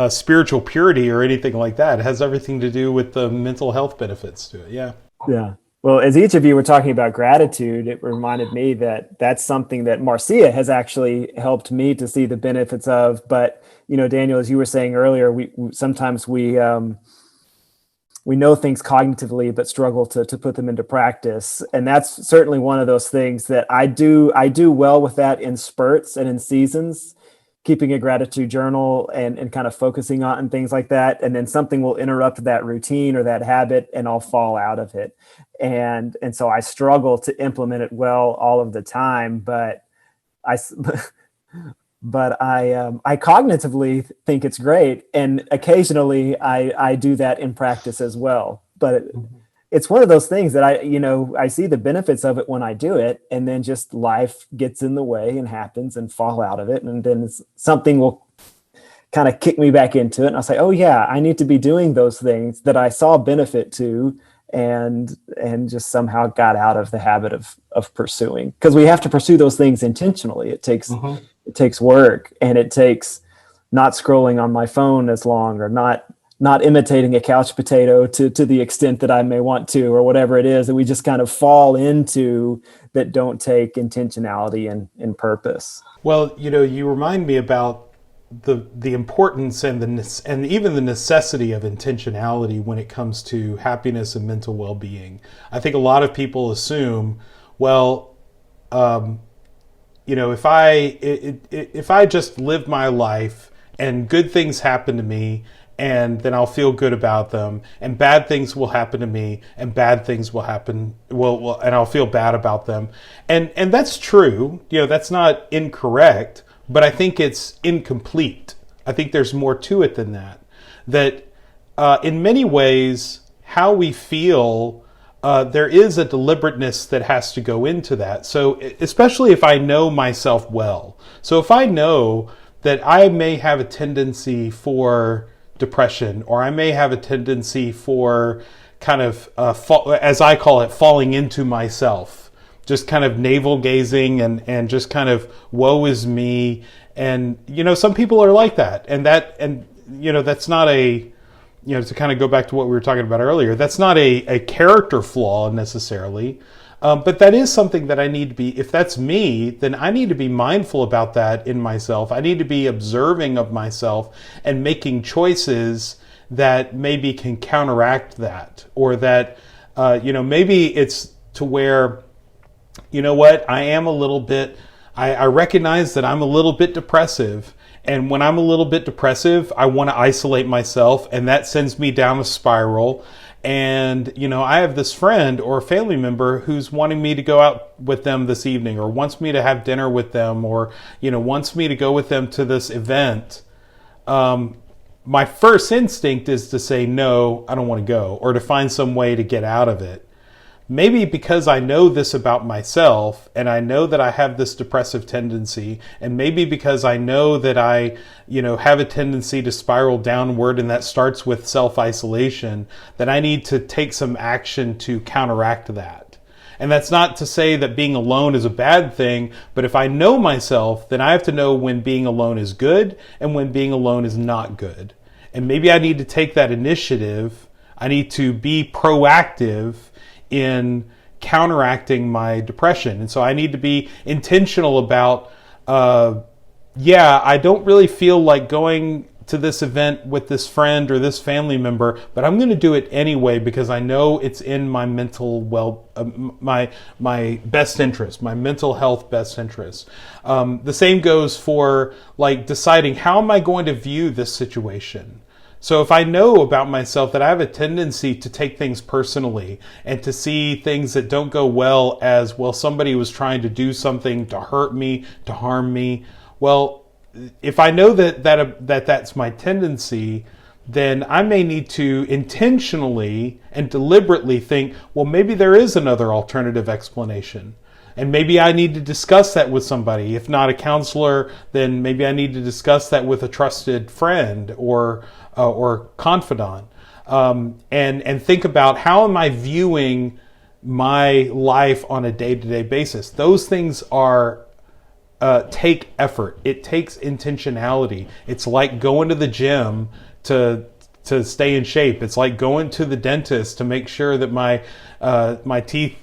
spiritual purity or anything like that. It has everything to do with the mental health benefits to it. Yeah. Yeah. Well, as each of you were talking about gratitude, it reminded me that that's something that Marcia has actually helped me to see the benefits of. But, Daniel, as you were saying earlier, we sometimes we know things cognitively, but struggle to put them into practice. And that's certainly one of those things that I do well with that in spurts and in seasons, keeping a gratitude journal and kind of focusing on things like that. And then something will interrupt that routine or that habit and I'll fall out of it. And so I struggle to implement it well all of the time, but I cognitively think it's great. And occasionally I do that in practice as well. But it's one of those things that I see the benefits of it when I do it, and then just life gets in the way and happens and fall out of it. And then something will kind of kick me back into it. And I'll say, oh yeah, I need to be doing those things that I saw benefit to, and just somehow got out of the habit of pursuing, because we have to pursue those things intentionally. It takes work, and it takes not scrolling on my phone as long, or not imitating a couch potato to the extent that I may want to, or whatever it is that we just kind of fall into that don't take intentionality and purpose. Well, you remind me about the importance and even the necessity of intentionality when it comes to happiness and mental well-being. I think a lot of people assume, well, if I just live my life and good things happen to me, and then I'll feel good about them, and bad things will happen to me, and bad things will happen, and I'll feel bad about them. And that's true. That's not incorrect, but I think it's incomplete. I think there's more to it than that. That in many ways, how we feel, there is a deliberateness that has to go into that. So especially if I know myself well. So if I know that I may have a tendency for depression, or I may have a tendency for kind of, as I call it, falling into myself, just kind of navel gazing and just kind of woe is me. And, some people are like that. And that's not to kind of go back to what we were talking about earlier, that's not a character flaw necessarily. But that is something that I need to be, if that's me, then I need to be mindful about that in myself. I need to be observing of myself and making choices that maybe can counteract that, or that, maybe it's to where, I am a little bit, I recognize that I'm a little bit depressive. And when I'm a little bit depressive, I want to isolate myself, and that sends me down a spiral. And, I have this friend or a family member who's wanting me to go out with them this evening, or wants me to have dinner with them, or, wants me to go with them to this event. My first instinct is to say, no, I don't want to go, or to find some way to get out of it. Maybe because I know this about myself, and I know that I have this depressive tendency, and maybe because I know that I, have a tendency to spiral downward, and that starts with self-isolation, that I need to take some action to counteract that. And that's not to say that being alone is a bad thing, but if I know myself, then I have to know when being alone is good and when being alone is not good. And maybe I need to take that initiative. I need to be proactive in counteracting my depression. And so I need to be intentional about, I don't really feel like going to this event with this friend or this family member, but I'm going to do it anyway because I know it's in my mental my best interest, my mental health best interest. The same goes for like deciding, how am I going to view this situation? So if I know about myself that I have a tendency to take things personally and to see things that don't go well as, well, somebody was trying to do something to hurt me, to harm me. Well, if I know that's my tendency, then I may need to intentionally and deliberately think, well, maybe there is another alternative explanation. And maybe I need to discuss that with somebody. If not a counselor, then maybe I need to discuss that with a trusted friend or confidant. And think about, how am I viewing my life on a day-to-day basis? Those things are take effort. It takes intentionality. It's like going to the gym to stay in shape. It's like going to the dentist to make sure that my teeth,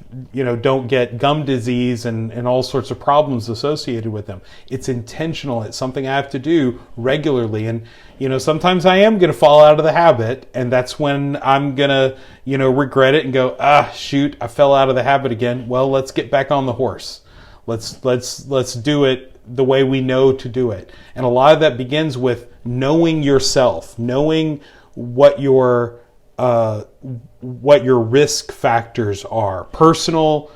don't get gum disease and all sorts of problems associated with them. It's intentional. It's something I have to do regularly. And, sometimes I am going to fall out of the habit, and that's when I'm going to, regret it and go, shoot, I fell out of the habit again. Well, let's get back on the horse. Let's do it the way we know to do it. And a lot of that begins with knowing yourself, knowing what your risk factors are, personal,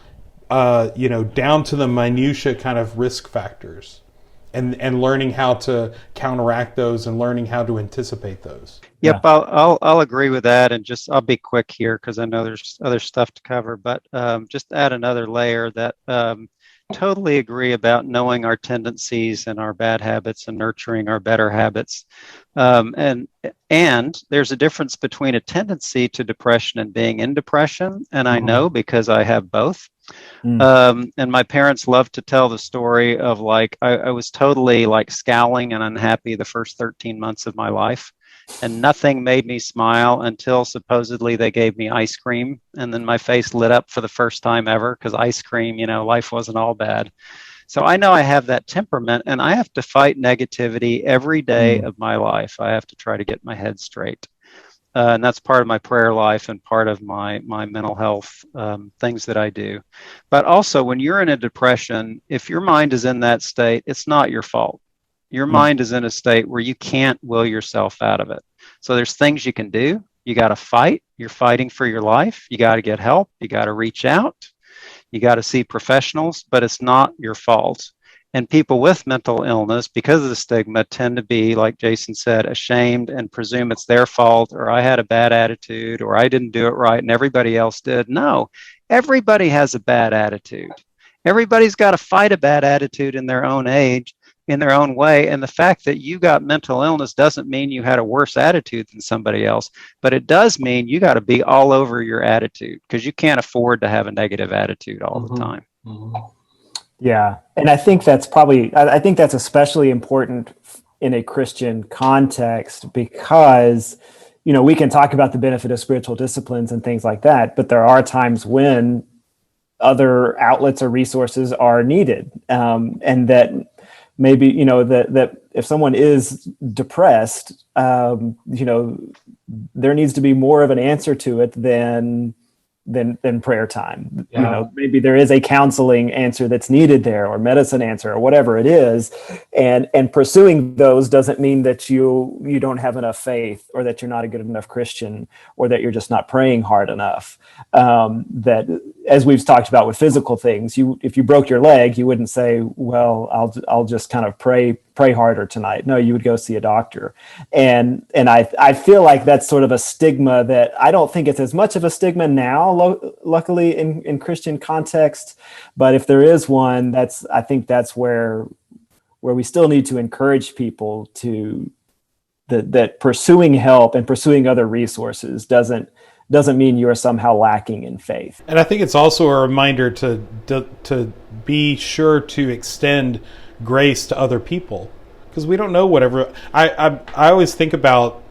down to the minutia kind of risk factors, and learning how to counteract those and learning how to anticipate those. Yep, yeah. I'll agree with that, and I'll be quick here because I know there's other stuff to cover, but just add another layer that totally agree about knowing our tendencies and our bad habits and nurturing our better habits. And there's a difference between a tendency to depression and being in depression. And I know because I have both. And my parents love to tell the story of I was totally scowling and unhappy the first 13 months of my life. And nothing made me smile until supposedly they gave me ice cream. And then my face lit up for the first time ever because ice cream, life wasn't all bad. So I know I have that temperament, and I have to fight negativity every day of my life. I have to try to get my head straight. And that's part of my prayer life and part of my mental health things that I do. But also, when you're in a depression, if your mind is in that state, it's not your fault. Your mind is in a state where you can't will yourself out of it. So there's things you can do. You got to fight. You're fighting for your life. You got to get help. You got to reach out. You got to see professionals, but it's not your fault. And people with mental illness, because of the stigma, tend to be, like Jason said, ashamed and presume it's their fault, or I had a bad attitude, or I didn't do it right and everybody else did. No, everybody has a bad attitude. Everybody's got to fight a bad attitude in their own age, in their own way. And the fact that you got mental illness doesn't mean you had a worse attitude than somebody else, but it does mean you got to be all over your attitude, because you can't afford to have a negative attitude all the time. Yeah. And I think that's probably, I think that's especially important in a Christian context because, we can talk about the benefit of spiritual disciplines and things like that, but there are times when other outlets or resources are needed. And that maybe, that if someone is depressed, there needs to be more of an answer to it than prayer time. Yeah. Maybe there is a counseling answer that's needed there, or medicine answer, or whatever it is, and pursuing those doesn't mean that you don't have enough faith, or that you're not a good enough Christian, or that you're just not praying hard enough. That, as we've talked about with physical things, if you broke your leg, you wouldn't say, well, I'll just kind of pray harder tonight. No, you would go see a doctor. And I feel like that's sort of a stigma that I don't think it's as much of a stigma now, luckily in Christian context. But if there is one, I think that's where we still need to encourage people to that pursuing help and pursuing other resources doesn't mean you are somehow lacking in faith. And I think it's also a reminder to be sure to extend grace to other people, because we don't know whatever. I always think about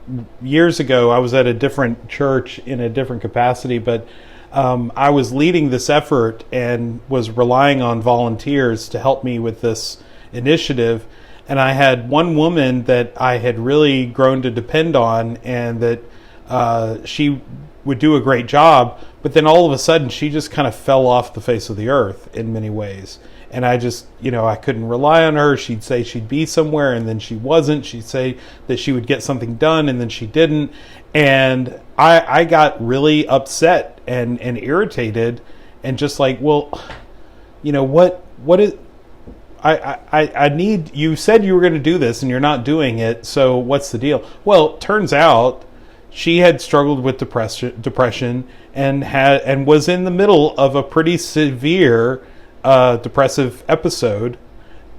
years ago, I was at a different church in a different capacity, but I was leading this effort and was relying on volunteers to help me with this initiative. And I had one woman that I had really grown to depend on, and that she would do a great job, but then all of a sudden she just kind of fell off the face of the earth in many ways. And I just, I couldn't rely on her. She'd say she'd be somewhere and then she wasn't. She'd say that she would get something done and then she didn't. And I got really upset and irritated, and just like, well, what is, I need, you said you were going to do this and you're not doing it. So what's the deal? Well, turns out she had struggled with depression and was in the middle of a pretty severe depressive episode,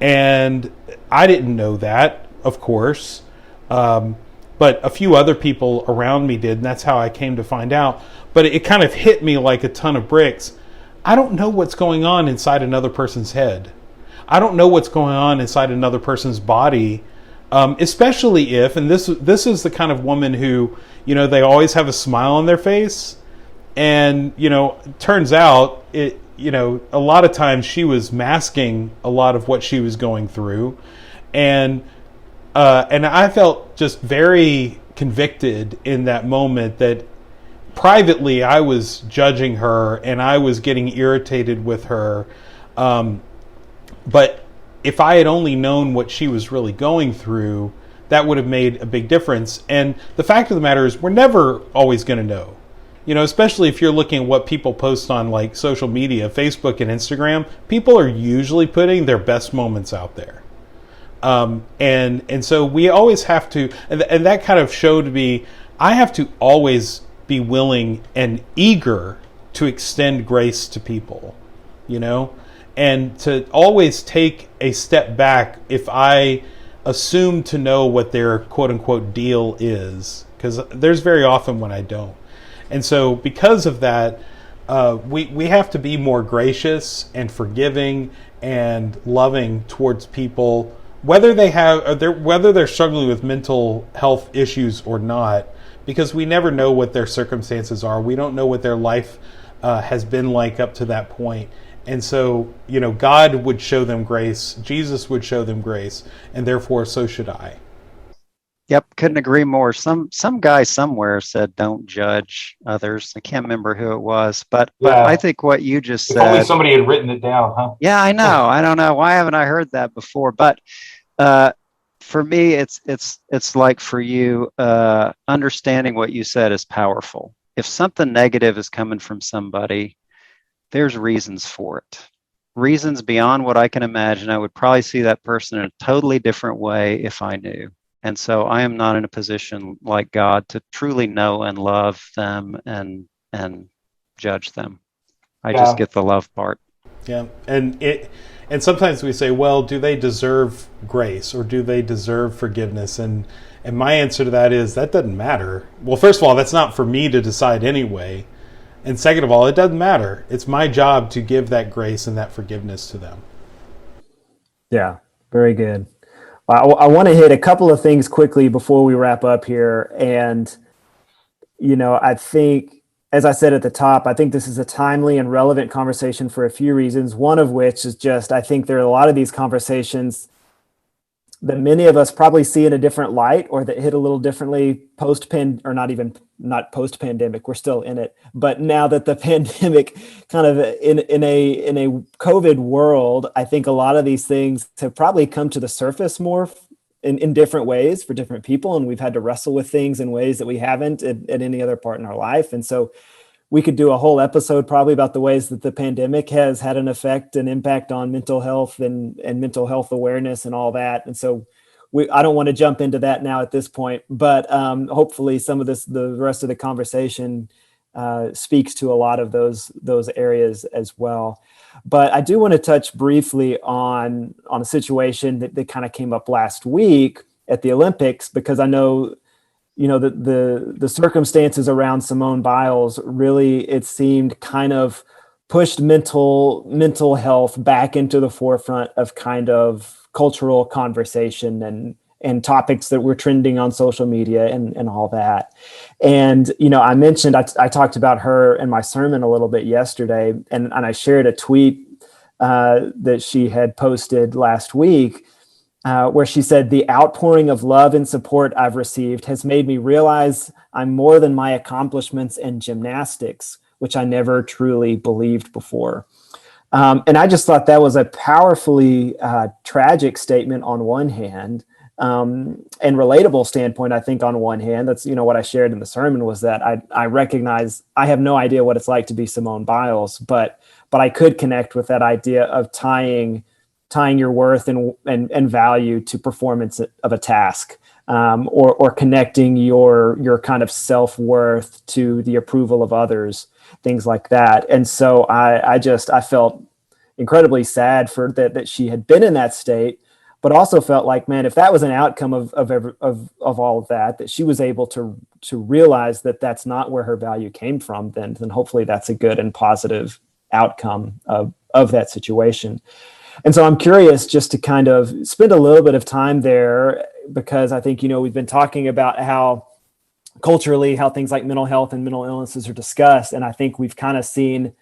and I didn't know that, of course, but a few other people around me did, and that's how I came to find out. But it kind of hit me like a ton of bricks. I don't know what's going on inside another person's head. I don't know what's going on inside another person's body, especially if, and this is the kind of woman who, they always have a smile on their face, and turns out it. A lot of times she was masking a lot of what she was going through, and I felt just very convicted in that moment that privately I was judging her and I was getting irritated with her, but if I had only known what she was really going through, that would have made a big difference. And the fact of the matter is, we're never always going to know. Especially if you're looking at what people post on like social media, Facebook and Instagram, people are usually putting their best moments out there. And so we always have to, and that kind of showed me, I have to always be willing and eager to extend grace to people, and to always take a step back if I assume to know what their quote unquote deal is, because there's very often when I don't. And so because of that, we have to be more gracious and forgiving and loving towards people, whether they're struggling with mental health issues or not, because we never know what their circumstances are. We don't know what their life has been like up to that point. And so, God would show them grace, Jesus would show them grace, and therefore so should I. Yep, couldn't agree more. Some guy somewhere said, "Don't judge others." I can't remember who it was, but I think what you just said. If only somebody had written it down, huh? Yeah, I know. I don't know, why haven't I heard that before? But for me, it's like for you, understanding what you said is powerful. If something negative is coming from somebody, there's reasons for it. Reasons beyond what I can imagine. I would probably see that person in a totally different way if I knew. And so I am not in a position like God to truly know and love them and judge them. I just get the love part. Yeah, and sometimes we say, well, do they deserve grace or do they deserve forgiveness? And my answer to that is that doesn't matter. Well, first of all, that's not for me to decide anyway. And second of all, it doesn't matter. It's my job to give that grace and that forgiveness to them. Yeah, very good. I want to hit a couple of things quickly before we wrap up here. And, I think, as I said at the top, I think this is a timely and relevant conversation for a few reasons. One of which is just, I think there are a lot of these conversations that many of us probably see in a different light, or that hit a little differently or not post pandemic. We're still in it, but now that the pandemic kind of in a COVID world, I think a lot of these things have probably come to the surface more in different ways for different people. And we've had to wrestle with things in ways that we haven't at any other part in our life. And so we could do a whole episode probably about the ways that the pandemic has had an effect and impact on mental health and mental health awareness and all that. And so I don't want to jump into that now at this point, but hopefully some of the rest of the conversation speaks to a lot of those areas as well. But I do want to touch briefly on a situation that kind of came up last week at the Olympics, because I know the circumstances around Simone Biles really, it seemed, kind of pushed mental health back into the forefront of kind of cultural conversation and topics that were trending on social media and all that. And, I mentioned, I talked about her in my sermon a little bit yesterday, and I shared a tweet that she had posted last week, where she said, "The outpouring of love and support I've received has made me realize I'm more than my accomplishments in gymnastics, which I never truly believed before." And I just thought that was a powerfully tragic statement on one hand, and relatable standpoint, I think, on one hand. That's, what I shared in the sermon, was that I recognize I have no idea what it's like to be Simone Biles, but I could connect with that idea of tying your worth and value to performance of a task, or connecting your kind of self-worth to the approval of others, things like that. And so I felt incredibly sad for that she had been in that state, but also felt like, man, if that was an outcome of all of that she was able to realize that that's not where her value came from, then hopefully that's a good and positive outcome of that situation. And so I'm curious just to kind of spend a little bit of time there, because I think, we've been talking about how culturally, how things like mental health and mental illnesses are discussed. And I think we've kind of seen,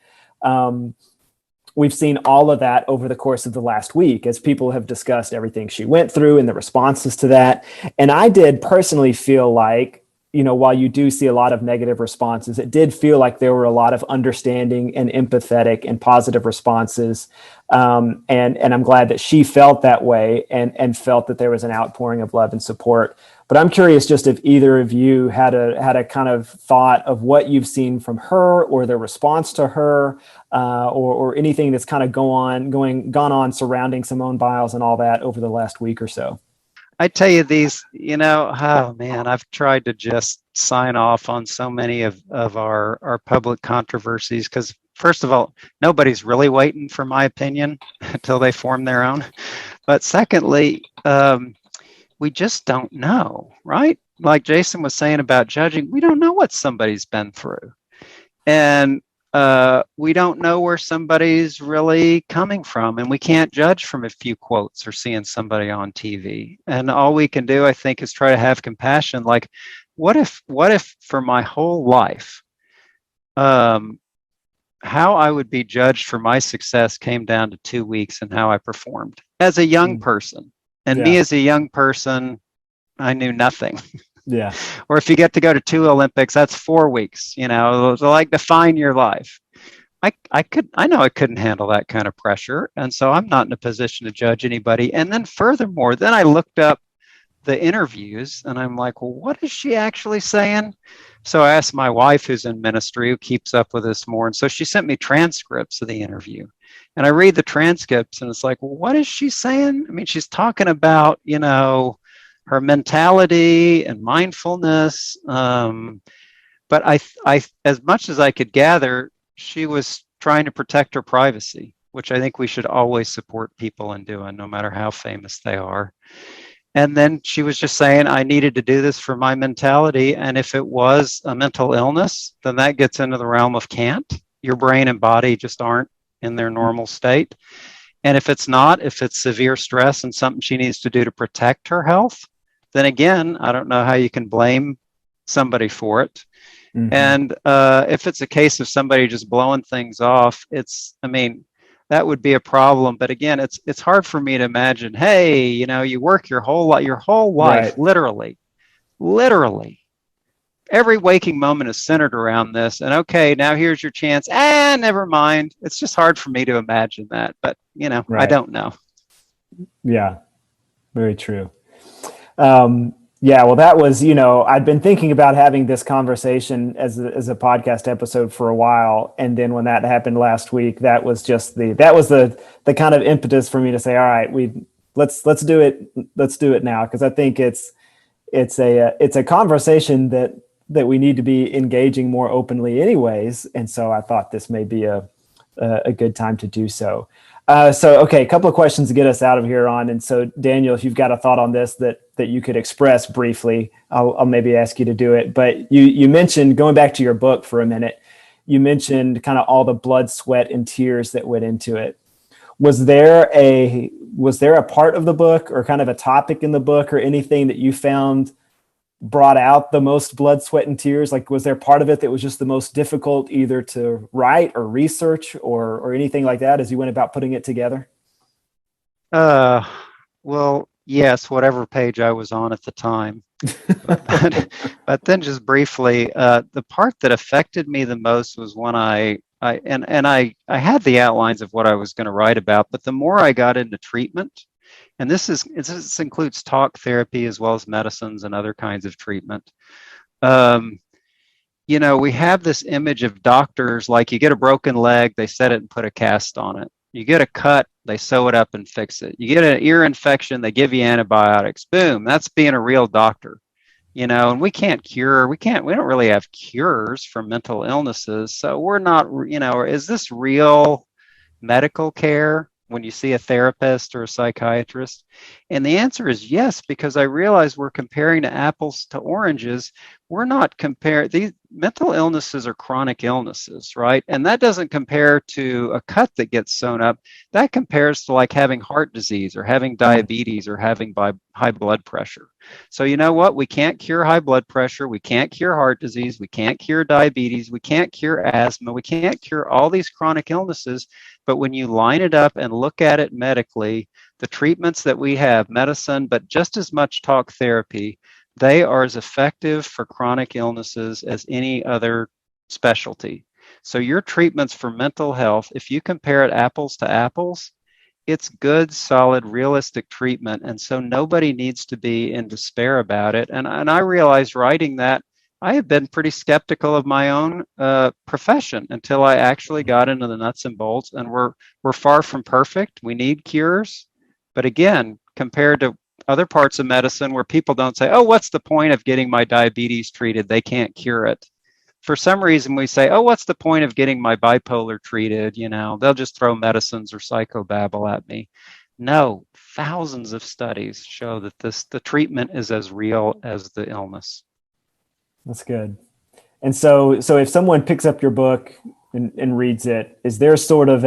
all of that over the course of the last week, as people have discussed everything she went through and the responses to that. And I did personally feel like, while you do see a lot of negative responses, it did feel like there were a lot of understanding and empathetic and positive responses. And I'm glad that she felt that way and felt that there was an outpouring of love and support. But I'm curious just if either of you had a kind of thought of what you've seen from her, or the response to her, or anything that's kind of gone on surrounding Simone Biles and all that over the last week or so. I tell you, these, oh man, I've tried to just sign off on so many of our public controversies, because first of all, nobody's really waiting for my opinion until they form their own. But secondly, we just don't know, right? Like Jason was saying about judging, we don't know what somebody's been through. And we don't know where somebody's really coming from, and we can't judge from a few quotes or seeing somebody on TV. And all we can do, I think, is try to have compassion. Like, what if for my whole life, how I would be judged for my success came down to 2 weeks and how I performed as a young person. And me as a young person, I knew nothing. Yeah. Or if you get to go to 2 Olympics, that's 4 weeks, like define your life. I know I couldn't handle that kind of pressure. And so I'm not in a position to judge anybody. And then furthermore, then I looked up the interviews and I'm like, well, what is she actually saying? So I asked my wife, who's in ministry, who keeps up with this more. And so she sent me transcripts of the interview. And I read the transcripts and it's like, well, what is she saying? I mean, she's talking about, her mentality and mindfulness. But I, as much as I could gather, she was trying to protect her privacy, which I think we should always support people in doing, no matter how famous they are. And then she was just saying, I needed to do this for my mentality. And if it was a mental illness, then that gets into the realm of can't. Your brain and body just aren't in their normal state. And if it's not, if it's severe stress and something she needs to do to protect her health, then again, I don't know how you can blame somebody for it. Mm-hmm. And if it's a case of somebody just blowing things off, that would be a problem. But again, it's hard for me to imagine, hey, you work your whole life, Right. literally, every waking moment is centered around this. And okay, now here's your chance. Never mind. It's just hard for me to imagine that. But, I Right. don't know. Yeah, very true. Yeah, well, that was, I'd been thinking about having this conversation as a podcast episode for a while. And then when that happened last week, that was the kind of impetus for me to say, all right, let's do it. Let's do it now. Cause I think it's a conversation that we need to be engaging more openly anyways. And so I thought this may be a good time to do so. Okay, a couple of questions to get us out of here on. And so, Daniel, if you've got a thought on this that you could express briefly, I'll maybe ask you to do it. But you mentioned, going back to your book for a minute, you mentioned kind of all the blood, sweat, and tears that went into it. Was there a part of the book or kind of a topic in the book or anything that you found brought out the most blood, sweat, and tears? Like, was there part of it that was just the most difficult either to write or research or anything like that as you went about putting it together? Well, yes, whatever page I was on at the time. But then just briefly, the part that affected me the most was when I had the outlines of what I was going to write about, but the more I got into treatment, and this includes talk therapy as well as medicines and other kinds of treatment. We have this image of doctors, like you get a broken leg, they set it and put a cast on it. You get a cut, they sew it up and fix it. You get an ear infection, they give you antibiotics. Boom, that's being a real doctor. And we don't really have cures for mental illnesses. So we're not, is this real medical care when you see a therapist or a psychiatrist? And the answer is yes, because I realize we're comparing to apples to oranges. We're not comparing. These mental illnesses are chronic illnesses, right? And that doesn't compare to a cut that gets sewn up. That compares to like having heart disease or having diabetes or having high blood pressure. So you know what? We can't cure high blood pressure. We can't cure heart disease. We can't cure diabetes. We can't cure asthma. We can't cure all these chronic illnesses. But when you line it up and look at it medically, the treatments that we have, medicine, but just as much talk therapy, they are as effective for chronic illnesses as any other specialty. So your treatments for mental health, if you compare it apples to apples, it's good, solid, realistic treatment. And so nobody needs to be in despair about it. And I realized writing that I have been pretty skeptical of my own profession until I actually got into the nuts and bolts. And we're far from perfect. We need cures. But again, compared to other parts of medicine where people don't say, oh, what's the point of getting my diabetes treated? They can't cure it. For some reason, we say, oh, what's the point of getting my bipolar treated? They'll just throw medicines or psychobabble at me. No, thousands of studies show that the treatment is as real as the illness. That's good. And so if someone picks up your book and reads it, is there sort of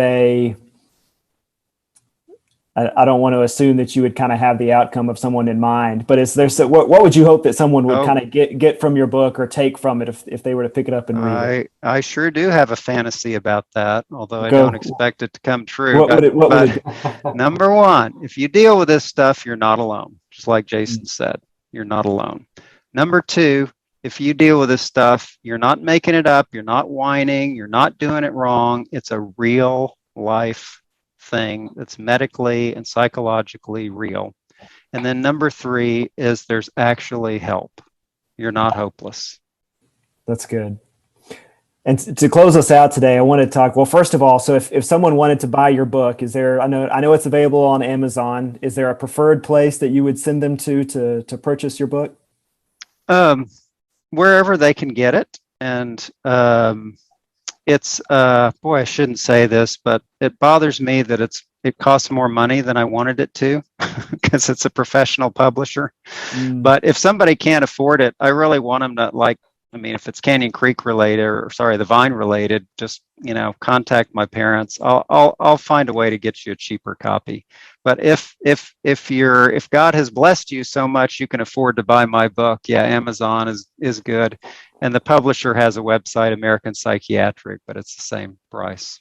I don't want to assume that you would kind of have the outcome of someone in mind, but is there what would you hope that someone would kind of get from your book or take from it if they were to pick it up and read it? I sure do have a fantasy about that, although I don't expect it to come true. But number one, if you deal with this stuff, you're not alone. Just like Jason said, you're not alone. Number two, if you deal with this stuff, you're not making it up. You're not whining. You're not doing it wrong. It's a real life thing that's medically and psychologically real. And then number three is there's actually help. You're not hopeless. That's good. And to close us out today, I want to talk, well, first of all, so if someone wanted to buy your book, is there, I know it's available on Amazon. Is there a preferred place that you would send them to purchase your book? Wherever they can get it. And it's boy, I shouldn't say this, but it bothers me that it costs more money than I wanted it to because it's a professional publisher. Mm. But if somebody can't afford it, I really want them to, like, I mean, if it's Canyon Creek related, or sorry, the Vine related, just, contact my parents. I'll find a way to get you a cheaper copy. But if God has blessed you so much you can afford to buy my book, yeah, Amazon is good. And the publisher has a website, American Psychiatric, but it's the same price.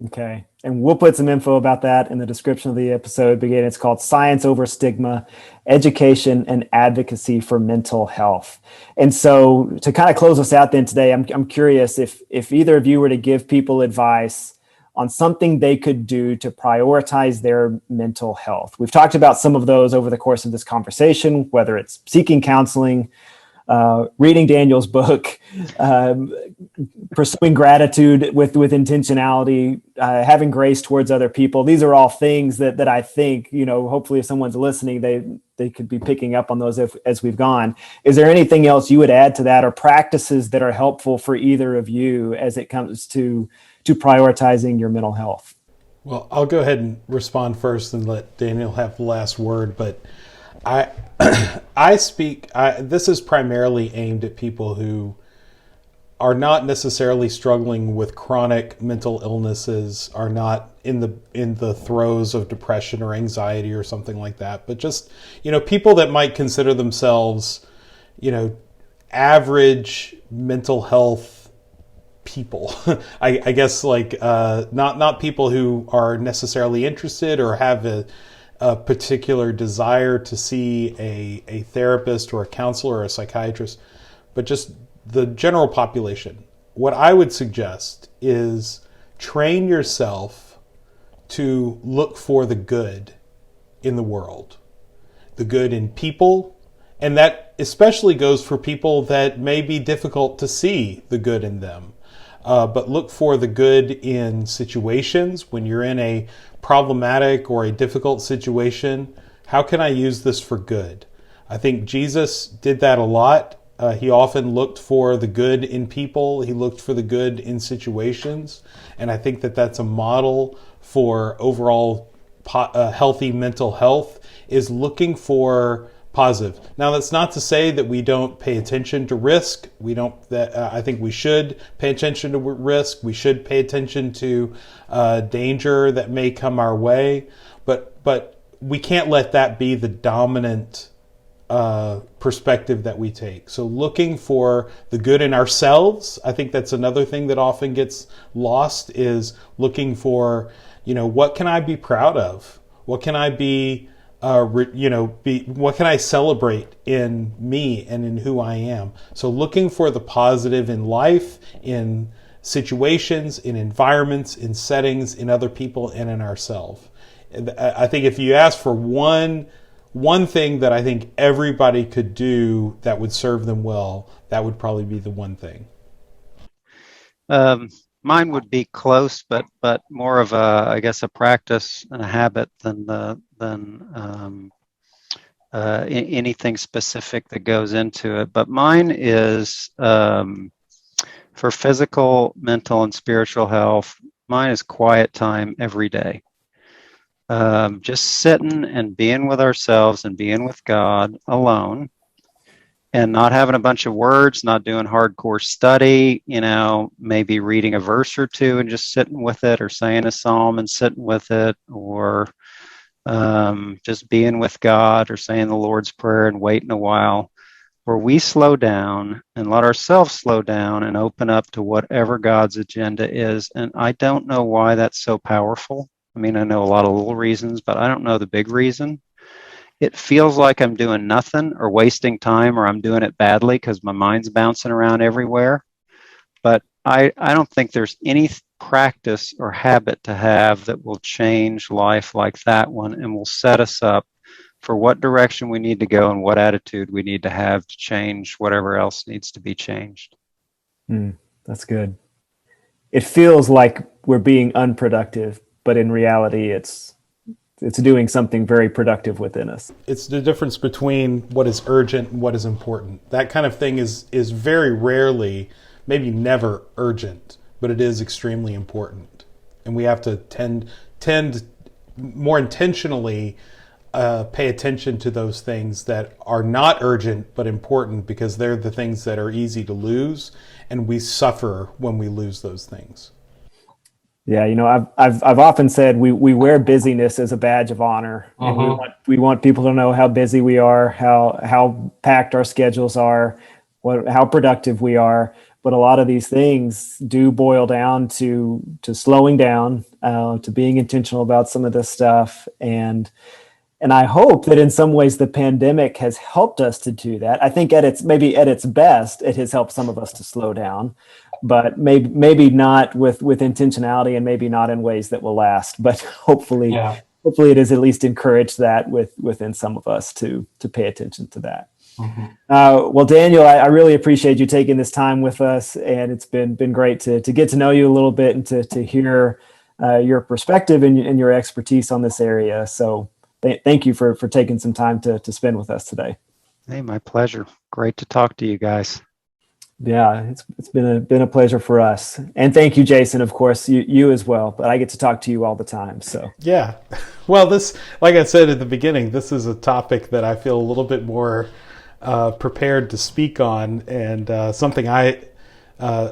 Okay. And we'll put some info about that in the description of the episode. Again, it's called Science Over Stigma, Education and Advocacy for Mental Health. And so to kind of close us out then today, I'm curious if either of you were to give people advice on something they could do to prioritize their mental health. We've talked about some of those over the course of this conversation, whether it's seeking counseling, reading Daniel's book, pursuing gratitude with intentionality, having grace towards other people. These are all things that I think, hopefully if someone's listening, they could be picking up on those as we've gone. Is there anything else you would add to that, or practices that are helpful for either of you as it comes to prioritizing your mental health? Well, I'll go ahead and respond first and let Daniel have the last word. But this is primarily aimed at people who are not necessarily struggling with chronic mental illnesses, are not in the throes of depression or anxiety or something like that, but just, people that might consider themselves, average mental health people. I guess not people who are necessarily interested or have a particular desire to see a therapist or a counselor or a psychiatrist, but just the general population. What I would suggest is train yourself to look for the good in the world, the good in people, and that especially goes for people that may be difficult to see the good in them. But look for the good in situations. When you're in a problematic or a difficult situation, how can I use this for good? I think Jesus did that a lot. He often looked for the good in people. He looked for the good in situations. And I think that that's a model for overall healthy mental health, is looking for positive. Now, that's not to say that we don't pay attention to risk. I think we should pay attention to risk. We should pay attention to danger that may come our way. But we can't let that be the dominant perspective that we take. So looking for the good in ourselves, I think that's another thing that often gets lost, is looking for, what can I be proud of? What can I what can I celebrate in me and in who I am? So looking for the positive in life, in situations, in environments, in settings, in other people, and in ourselves. I think if you ask for one thing that I think everybody could do that would serve them well, that would probably be the one thing. Mine would be close, but more of a practice and a habit than anything specific that goes into it. But mine is for physical, mental, and spiritual health. Mine is quiet time every day. Just sitting and being with ourselves and being with God alone, and not having a bunch of words, not doing hardcore study, maybe reading a verse or two and just sitting with it, or saying a psalm and sitting with it, or just being with God, or saying the Lord's Prayer and waiting a while, where we slow down and let ourselves slow down and open up to whatever God's agenda is. And I don't know why that's so powerful. I mean, I know a lot of little reasons, but I don't know the big reason. It feels like I'm doing nothing or wasting time, or I'm doing it badly because my mind's bouncing around everywhere. But I don't think there's any practice or habit to have that will change life like that one, and will set us up for what direction we need to go and what attitude we need to have to change whatever else needs to be changed. That's good. It feels like we're being unproductive, but in reality, it's doing something very productive within us. It's the difference between what is urgent and what is important. That kind of thing is very rarely, maybe never, urgent. but it is extremely important. And we have to tend more intentionally pay attention to those things that are not urgent but important, because they're the things that are easy to lose, and we suffer when we lose those things. Yeah, I've often said we wear busyness as a badge of honor, and we want people to know how busy we are, how packed our schedules are, how productive we are. But a lot of these things do boil down to slowing down, to being intentional about some of this stuff, and I hope that in some ways the pandemic has helped us to do that. I think at its best, it has helped some of us to slow down, but maybe not with intentionality, and maybe not in ways that will last. But hopefully it has at least encouraged that within some of us to pay attention to that. Well, Daniel, I really appreciate you taking this time with us, and it's been great to get to know you a little bit and to hear your perspective and your expertise on this area. So thank you for taking some time to spend with us today. Hey, my pleasure. Great to talk to you guys. Yeah, it's been a pleasure for us, and thank you, Jason. Of course, you as well. But I get to talk to you all the time. So yeah, well, this, like I said at the beginning, this is a topic that I feel a little bit more prepared to speak on, and something I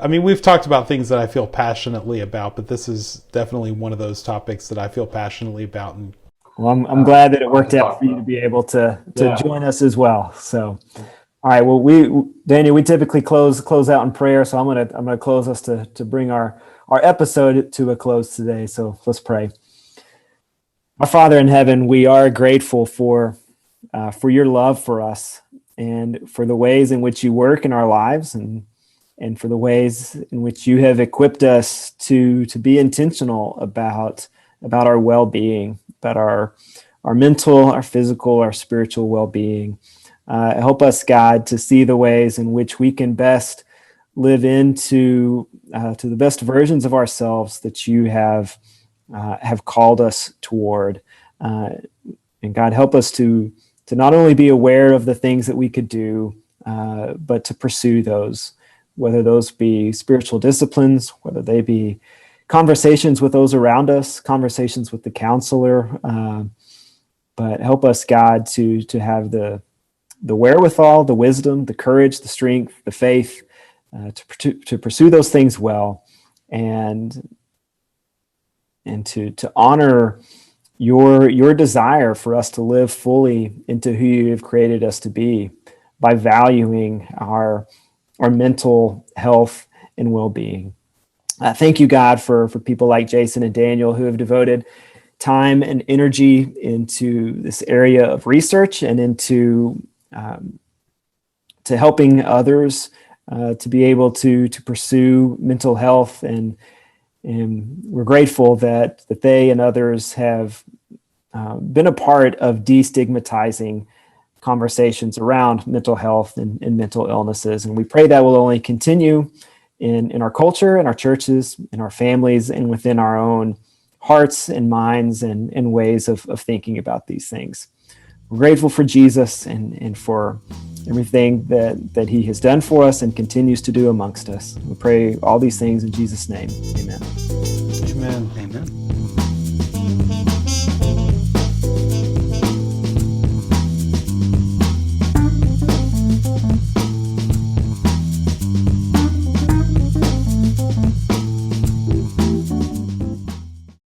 mean, we've talked about things that I feel passionately about, but this is definitely one of those topics that I feel passionately about. And well, I'm glad that it worked out for you to be able to join us as well. So. All right. Well, Daniel, we typically close out in prayer, so I'm gonna close us to bring our episode to a close today. So let's pray. Our Father in heaven, we are grateful for your love for us, and for the ways in which you work in our lives, and for the ways in which you have equipped us to be intentional about our well-being, about our mental, our physical, our spiritual well-being. Help us, God, to see the ways in which we can best live into to the best versions of ourselves that you have called us toward. And God, help us to not only be aware of the things that we could do, but to pursue those, whether those be spiritual disciplines, whether they be conversations with those around us, conversations with the counselor. But help us, God, to have the wherewithal, the wisdom, the courage, the strength, the faith to pursue those things well, and to honor your desire for us to live fully into who you have created us to be, by valuing our mental health and well-being. Thank you, God, for people like Jason and Daniel who have devoted time and energy into this area of research and into to helping others to be able to pursue mental health, and we're grateful that they and others have been a part of destigmatizing conversations around mental health and mental illnesses, and we pray that will only continue in our culture, in our churches, in our families, and within our own hearts and minds and ways of thinking about these things. We're grateful for Jesus and for everything that he has done for us and continues to do amongst us. We pray all these things in Jesus' name. Amen. Amen. Amen.